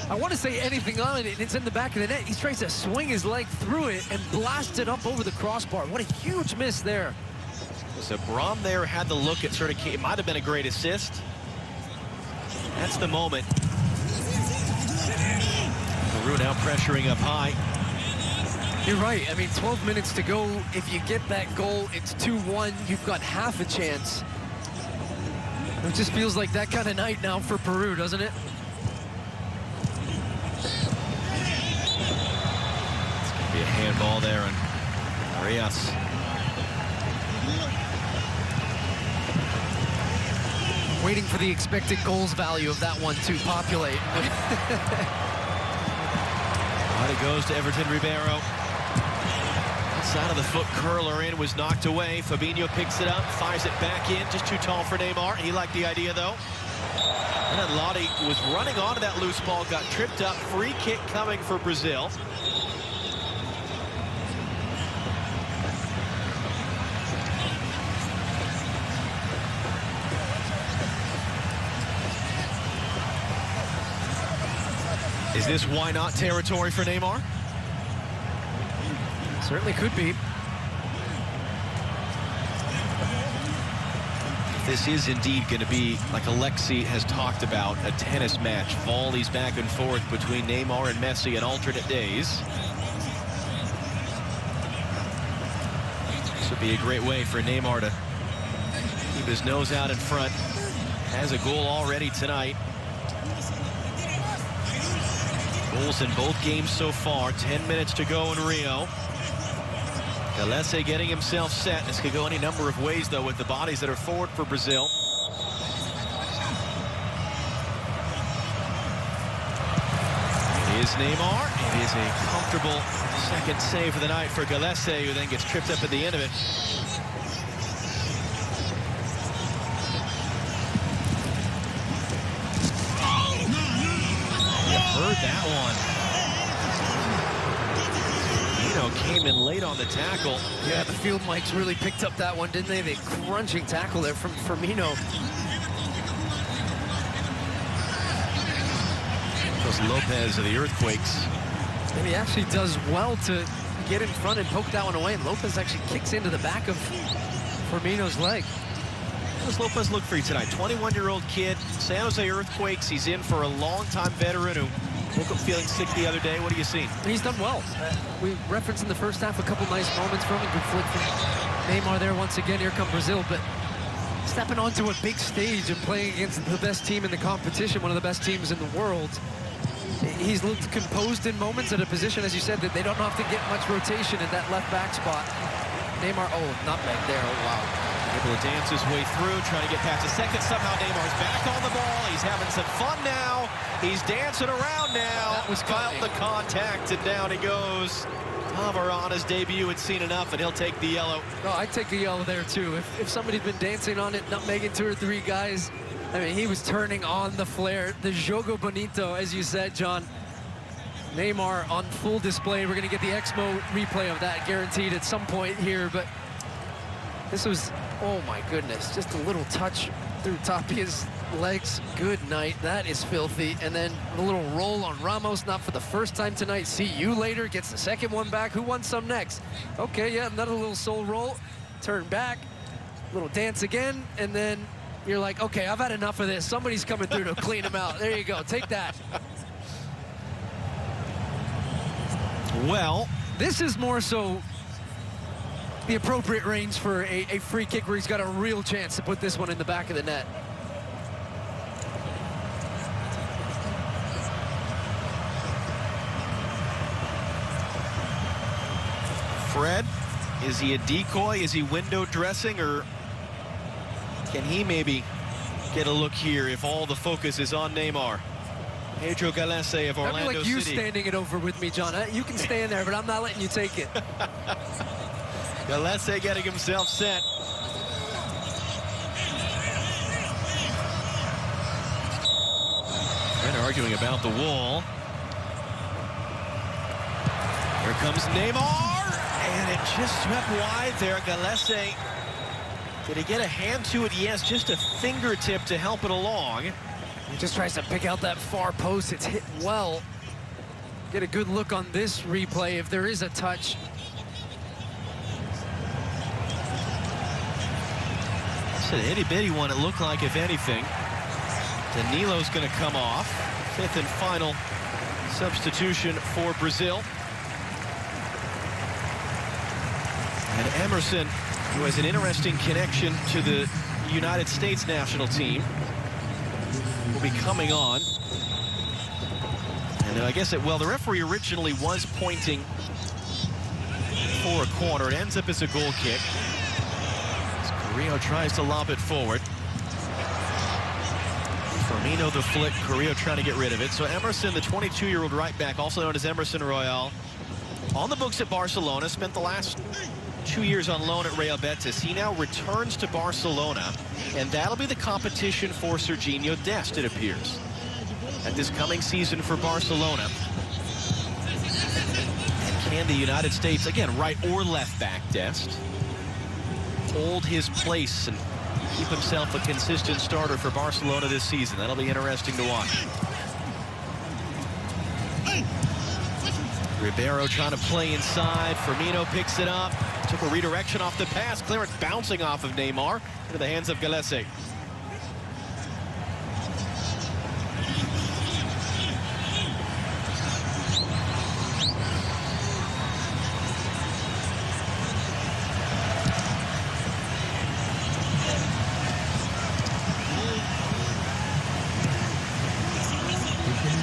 I want to say anything on it, and it's in the back of the net. He tries to swing his leg through it and blast it up over the crossbar. What a huge miss there. So Braum there had the look. It sort of came, it might have been a great assist. That's the moment. Peru now pressuring up high. You're right. I mean, 12 minutes to go. If you get that goal, it's 2-1. You've got half a chance. It just feels like that kind of night now for Peru, doesn't it? It's going to be a handball there, and Arias. Waiting for the expected goals value of that one to populate. But it goes to Everton Ribeiro. Outside of the foot curler in, was knocked away. Fabinho picks it up, fires it back in. Just too tall for Neymar. He liked the idea, though. And then Lottie was running onto that loose ball, got tripped up. Free kick coming for Brazil. Is this why not territory for Neymar? Certainly could be. This is indeed going to be, like Alexi has talked about, a tennis match. Volleys back and forth between Neymar and Messi on alternate days. This would be a great way for Neymar to keep his nose out in front. Has a goal already tonight. Goals in both games so far. 10 minutes to go in Rio. Galese getting himself set. This could go any number of ways, though, with the bodies that are forward for Brazil. It is Neymar. It is a comfortable second save of the night for Galese, who then gets tripped up at the end of it. You heard that one. Came in late on the tackle. Yeah, the field mics really picked up that one, didn't they? The crunching tackle there from Firmino. Those Lopez of the Earthquakes. And he actually does well to get in front and poke that one away. And Lopez actually kicks into the back of Firmino's leg. How does Lopez look for you tonight? 21-year-old kid, San Jose Earthquakes. He's in for a long-time veteran who woke up feeling sick the other day. What are you seeing? He's done well. We referenced in the first half a couple nice moments from him. Good flick from Neymar there once again. Here come Brazil, but stepping onto a big stage and playing against the best team in the competition, one of the best teams in the world. He's looked composed in moments at a position, as you said, that they don't have to get much rotation at that left back spot. Neymar, oh, nutmeg there, oh wow. Able to dance his way through, trying to get past a second. Somehow Neymar's back on the ball. He's having some fun now. He's dancing around now. That was felt the contact, and down he goes. Tavarana's debut had seen enough, and he'll take the yellow. No, I'd take a yellow there, too. If somebody'd been dancing on it, nutmegging 2 or 3 guys, I mean, he was turning on the flare. The jogo bonito, as you said, John. Neymar on full display. We're going to get the Exmo replay of that guaranteed at some point here, but this was, oh my goodness, just a little touch through Tapia's legs. Good night. That is filthy. And then a little roll on Ramos, not for the first time tonight. See you later. Gets the second one back. Who wants some next? Okay, yeah, another little soul roll. Turn back. Little dance again. And then you're like, okay, I've had enough of this. Somebody's coming through to clean him out. There you go. Take that. Well, this is more so the appropriate range for a free kick where he's got a real chance to put this one in the back of the net. Fred, is he a decoy? Is he window dressing, or can he maybe get a look here if all the focus is on Neymar? Pedro Galese of Orlando City. Like you City. Standing it over with me, John. You can stand there, but I'm not letting you take it. Galese getting himself set. Fred arguing about the wall. Here comes Neymar, and it just swept wide there. Galese, did he get a hand to it? Yes, just a fingertip to help it along. He just tries to pick out that far post. It's hit well. Get a good look on this replay if there is a touch. It's an itty-bitty one, it looked like, if anything. Danilo's going to come off. 5th and final substitution for Brazil. And Emerson, who has an interesting connection to the United States national team, will be coming on. And I guess well, the referee originally was pointing for a corner. It ends up as a goal kick. As Carrillo tries to lob it forward. Firmino the flick, Carrillo trying to get rid of it. So Emerson, the 22-year-old right back, also known as Emerson Royal, on the books at Barcelona, spent the last 2 years on loan at Real Betis. He now returns to Barcelona, and that'll be the competition for Serginho Dest, it appears, at this coming season for Barcelona. And can the United States, again, right or left back Dest, hold his place and keep himself a consistent starter for Barcelona this season? That'll be interesting to watch. Ribeiro trying to play inside. Firmino picks it up. Took a redirection off the pass. Clearance bouncing off of Neymar into the hands of Gallese.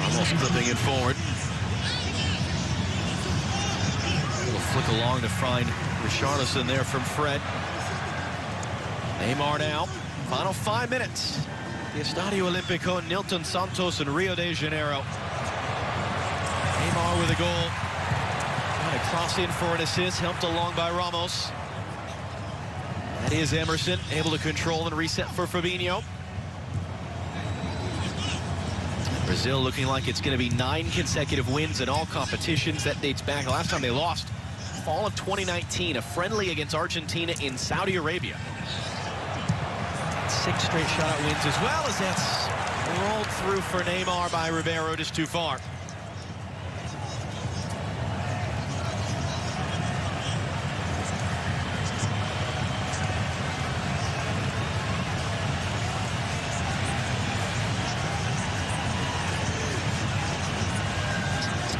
Almost flipping it forward. Flick along to find Richarlison there from Fred. Neymar now. Final 5 minutes. The Estadio Olímpico, Nilton Santos in Rio de Janeiro. Neymar with a goal. Trying to cross in for an assist, helped along by Ramos. That is Emerson, able to control and reset for Fabinho. Brazil looking like it's going to be 9 consecutive wins in all competitions. That dates back. The last time they lost, fall of 2019, a friendly against Argentina in Saudi Arabia. 6 straight shutout wins, as well as that's rolled through for Neymar by Ribeiro, just too far.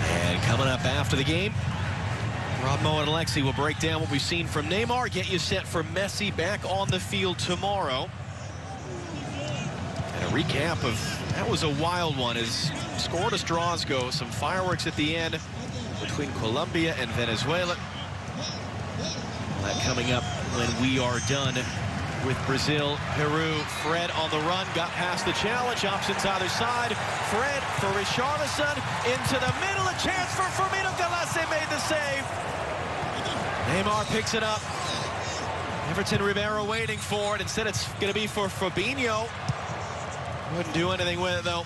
And coming up after the game, Rob Moe and Alexi will break down what we've seen from Neymar, get you set for Messi back on the field tomorrow. And a recap of, that was a wild one as scoreless draws go. Some fireworks at the end between Colombia and Venezuela. That coming up when we are done with Brazil, Peru. Fred on the run, got past the challenge, options either side. Fred for Richarlison, into the middle, a chance for Firmino. Gallese made the save. Neymar picks it up. Everton Ribeiro waiting for it. Instead, it's going to be for Fabinho. Wouldn't do anything with it, though.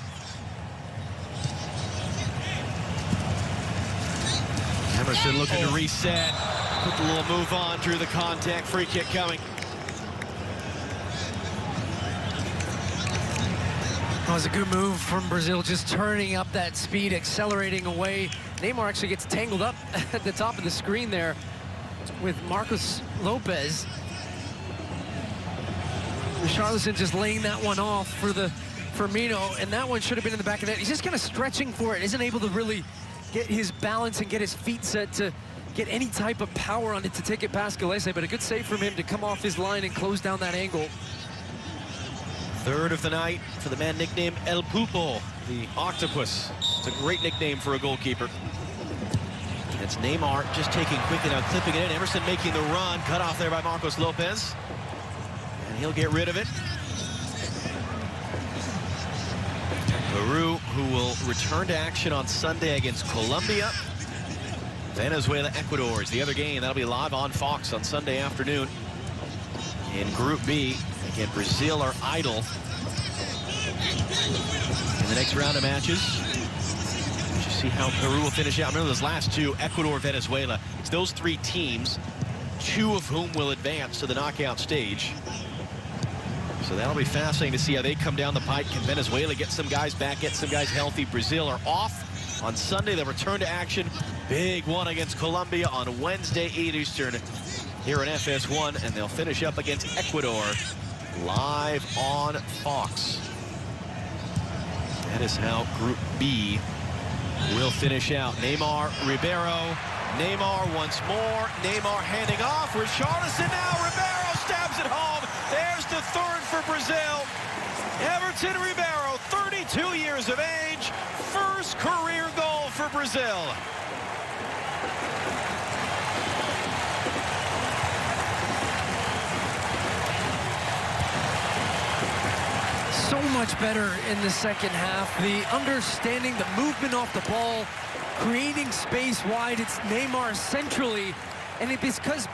Emerson looking to reset. Put the little move on, drew the contact. Free kick coming. That was a good move from Brazil, just turning up that speed, accelerating away. Neymar actually gets tangled up at the top of the screen there with Marcos Lopez. Richarlison just laying that one off for the Firmino, and that one should have been in the back of the net. He's just kind of stretching for it, isn't able to really get his balance and get his feet set to get any type of power on it to take it past Gallese, but a good save from him to come off his line and close down that angle. Third of the night for the man nicknamed El Pulpo, the octopus. It's a great nickname for a goalkeeper. It's Neymar just taking quickly now, clipping it in. Emerson making the run, cut off there by Marcos Lopez. And he'll get rid of it. Peru, who will return to action on Sunday against Colombia. Venezuela, Ecuador is the other game. That'll be live on Fox on Sunday afternoon. In Group B, again, Brazil are idle in the next round of matches. You see how Peru will finish out. Remember those last two, Ecuador, Venezuela. It's those 3 teams, 2 of whom will advance to the knockout stage. So that'll be fascinating to see how they come down the pike. Can Venezuela get some guys back, get some guys healthy? Brazil are off on Sunday. They'll return to action. Big one against Colombia on Wednesday, 8 Eastern. Here in FS1, and they'll finish up against Ecuador live on Fox. That is how Group B will finish out. Neymar, Ribeiro, Neymar once more. Neymar handing off. Richarlison now. Ribeiro stabs it home. There's the third for Brazil. Everton Ribeiro, 32 years of age. First career goal for Brazil. So much better in the second half. The understanding, the movement off the ball, creating space wide. It's Neymar centrally, and it's because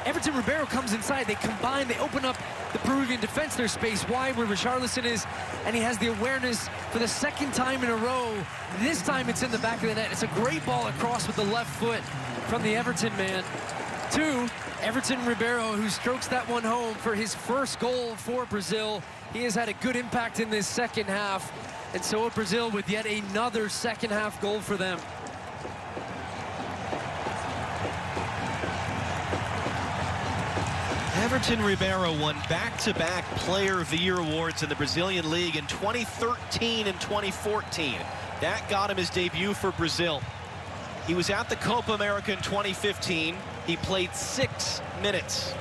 Everton Ribeiro comes inside. They combine, they open up the Peruvian defense, their space wide where Richarlison is, and he has the awareness for the second time in a row. This time it's in the back of the net. It's a great ball across with the left foot from the Everton man to Everton Ribeiro, who strokes that one home for his first goal for Brazil. He has had a good impact in this second half, and so Brazil with yet another second half goal for them. Everton Ribeiro won back-to-back Player of the Year awards in the Brazilian League in 2013 and 2014. That got him his debut for Brazil. He was at the Copa America in 2015. He played 6 minutes.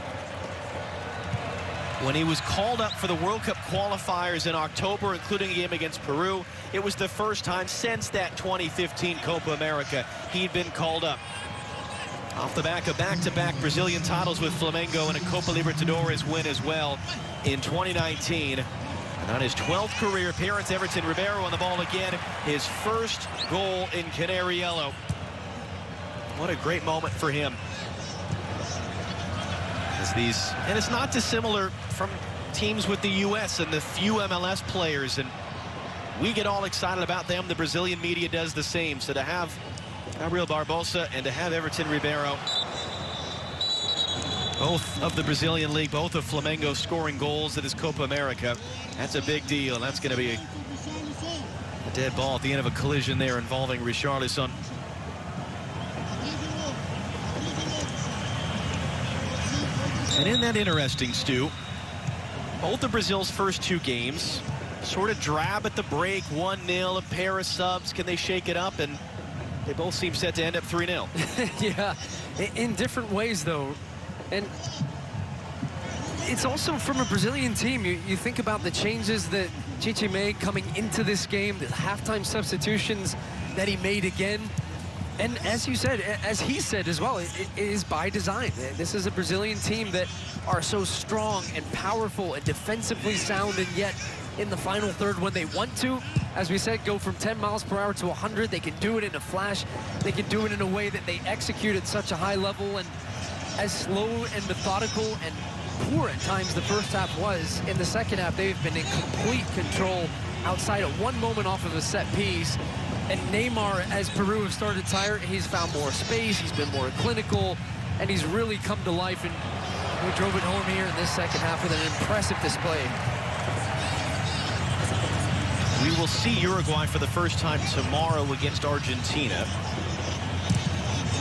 When he was called up for the World Cup qualifiers in October, including a game against Peru, it was the first time since that 2015 Copa America he'd been called up. Off the back of back-to-back Brazilian titles with Flamengo and a Copa Libertadores win as well in 2019. And on his 12th career appearance, Everton Ribeiro on the ball again, his first goal in Canary Yellow. What a great moment for him. And it's not dissimilar from teams with the U.S. and the few MLS players, and we get all excited about them. The Brazilian media does the same. So to have Gabriel Barbosa and to have Everton Ribeiro, both of the Brazilian League, both of Flamengo scoring goals at his Copa America, that's a big deal. That's going to be a dead ball at the end of a collision there involving Richarlison. And isn't that interesting, Stu? Both of Brazil's first 2 games sort of drab at the break, 1-0, a pair of subs. Can they shake it up? And they both seem set to end up 3-0. Yeah, in different ways, though. And it's also from a Brazilian team. You think about the changes that Chichi made coming into this game, the halftime substitutions that he made again. And as you said, as he said as well, it is by design. This is a Brazilian team that are so strong and powerful and defensively sound, and yet in the final third when they want to, as we said, go from 10 miles per hour to 100. They can do it in a flash. They can do it in a way that they execute at such a high level. And as slow and methodical and poor at times the first half was, in the second half they've been in complete control outside at one moment off of a set piece. And Neymar, as Peru have started tired, he's found more space, he's been more clinical, and he's really come to life, and we drove it home here in this second half with an impressive display. We will see Uruguay for the first time tomorrow against Argentina.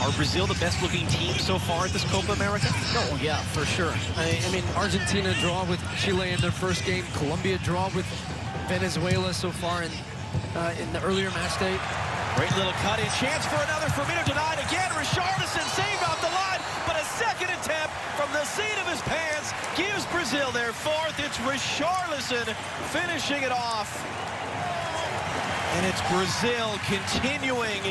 Are Brazil the best looking team so far at this Copa America? Oh yeah, for sure. I mean, Argentina draw with Chile in their first game, Colombia draw with Venezuela so far in the earlier match day. Great little cut-in chance for another. Firmino denied again. Richarlison saved off the line, but a second attempt from the seat of his pants gives Brazil their 4th. It's Richarlison finishing it off. And it's Brazil continuing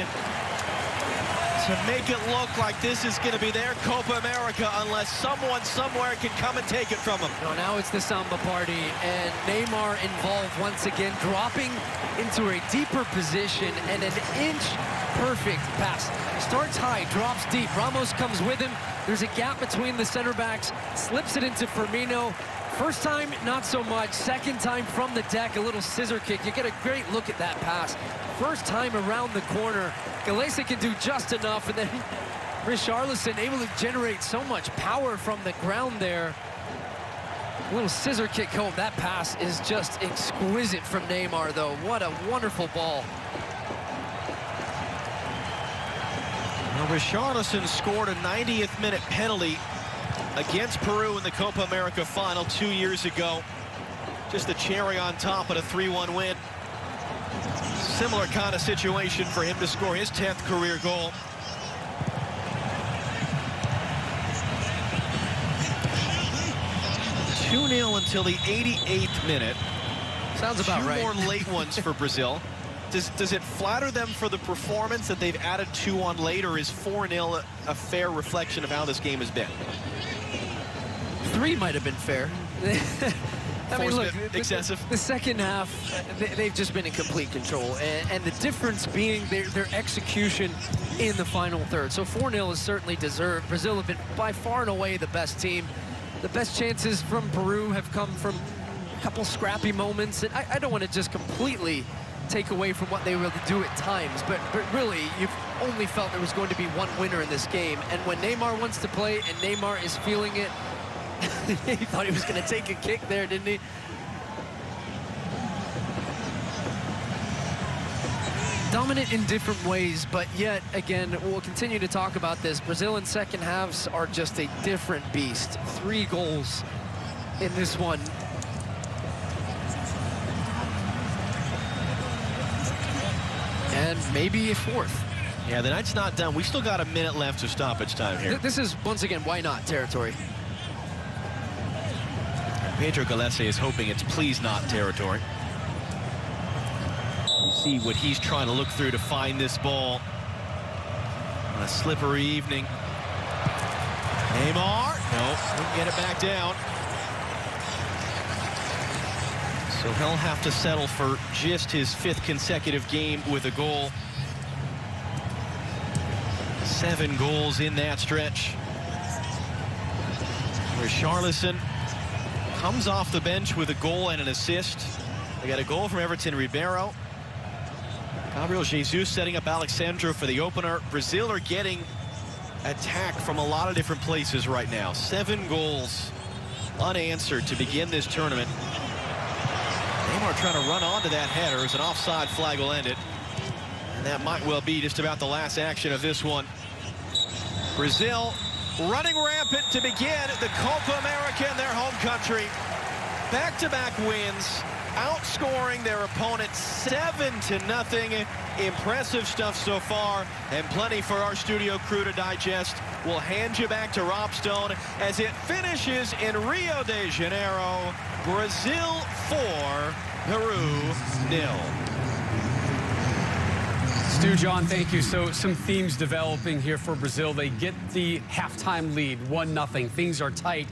to make it look like this is going to be their Copa America unless someone somewhere can come and take it from them. No, now it's the samba party, and Neymar involved once again, dropping into a deeper position, and an inch perfect pass. Starts high, drops deep. Ramos comes with him. There's a gap between the center backs, slips it into Firmino. First time, not so much. Second time from the deck, a little scissor kick. You get a great look at that pass. First time around the corner. Galese can do just enough, and then Richarlison able to generate so much power from the ground there. A little scissor kick home. That pass is just exquisite from Neymar, though. What a wonderful ball. Now, Richarlison scored a 90th minute penalty against Peru in the Copa America final 2 years ago. Just the cherry on top of a 3-1 win. Similar kind of situation for him to score his 10th career goal. Until the 88th minute. Sounds about right. 2 more late ones for Brazil. Does it flatter them for the performance that they've added 2 on late, or is 4-0 a fair reflection of how this game has been? 3 might have been fair. excessive. The second half, they've just been in complete control, and the difference being their execution in the final third. So 4-0 is certainly deserved. Brazil have been by far and away the best team. The best chances from Peru have come from a couple scrappy moments, and I don't want to just completely take away from what they really do at times, but really, you've only felt there was going to be one winner in this game. And when Neymar wants to play and Neymar is feeling it, he thought he was going to take a kick there, didn't he? Dominant in different ways, but yet, again, we'll continue to talk about this. Brazil in second halves are just a different beast. 3 goals in this one. And maybe a 4th. Yeah, the night's not done. We still got a minute left of stoppage time here. This is, once again, why not territory. Pedro Gallese is hoping it's please not territory. You see what he's trying to look through to find this ball on a slippery evening. Neymar, no, couldn't get it back down. So he'll have to settle for just his 5th consecutive game with a goal. 7 goals in that stretch. Richarlison comes off the bench with a goal and an assist. They got a goal from Everton Ribeiro. Gabriel Jesus setting up Alexandro for the opener. Brazil are getting attack from a lot of different places right now. 7 goals unanswered to begin this tournament. Neymar trying to run onto that header as an offside flag will end it. And that might well be just about the last action of this one. Brazil running rampant to begin the Copa America in their home country. Back-to-back wins, outscoring their opponent 7-0. Impressive stuff so far, and plenty for our studio crew to digest. We'll hand you back to Rob Stone as it finishes in Rio de Janeiro. Brazil 4, Peru 0. Stu, John, thank you. So some themes developing here for Brazil. They get the halftime lead, 1-0. Things are tight.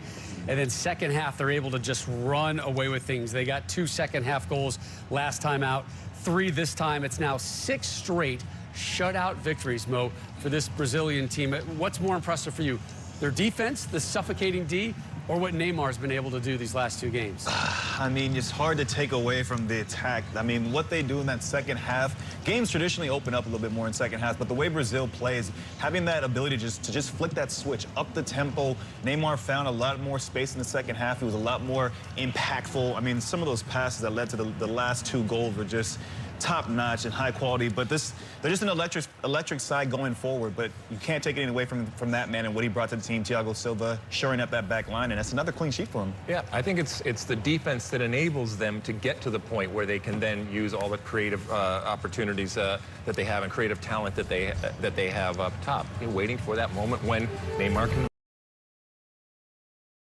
And then second half, they're able to just run away with things. They got 2 second-half goals last time out, 3 this time. It's now 6 straight shutout victories, Mo, for this Brazilian team. What's more impressive for you, their defense, the suffocating D, or what Neymar's been able to do these last 2 games? I mean, it's hard to take away from the attack. I mean, what they do in that second half, games traditionally open up a little bit more in second half, but the way Brazil plays, having that ability to just flick that switch up the tempo, Neymar found a lot more space in the second half. He was a lot more impactful. I mean, some of those passes that led to the last 2 goals were just top-notch and high quality, but they're just an electric side going forward, but you can't take anything away from that man and what he brought to the team. Thiago Silva shoring up that back line, and that's another clean sheet for him. Yeah, I think it's the defense that enables them to get to the point where they can then use all the creative opportunities that they have and creative talent that they have up top, waiting for that moment when Neymar can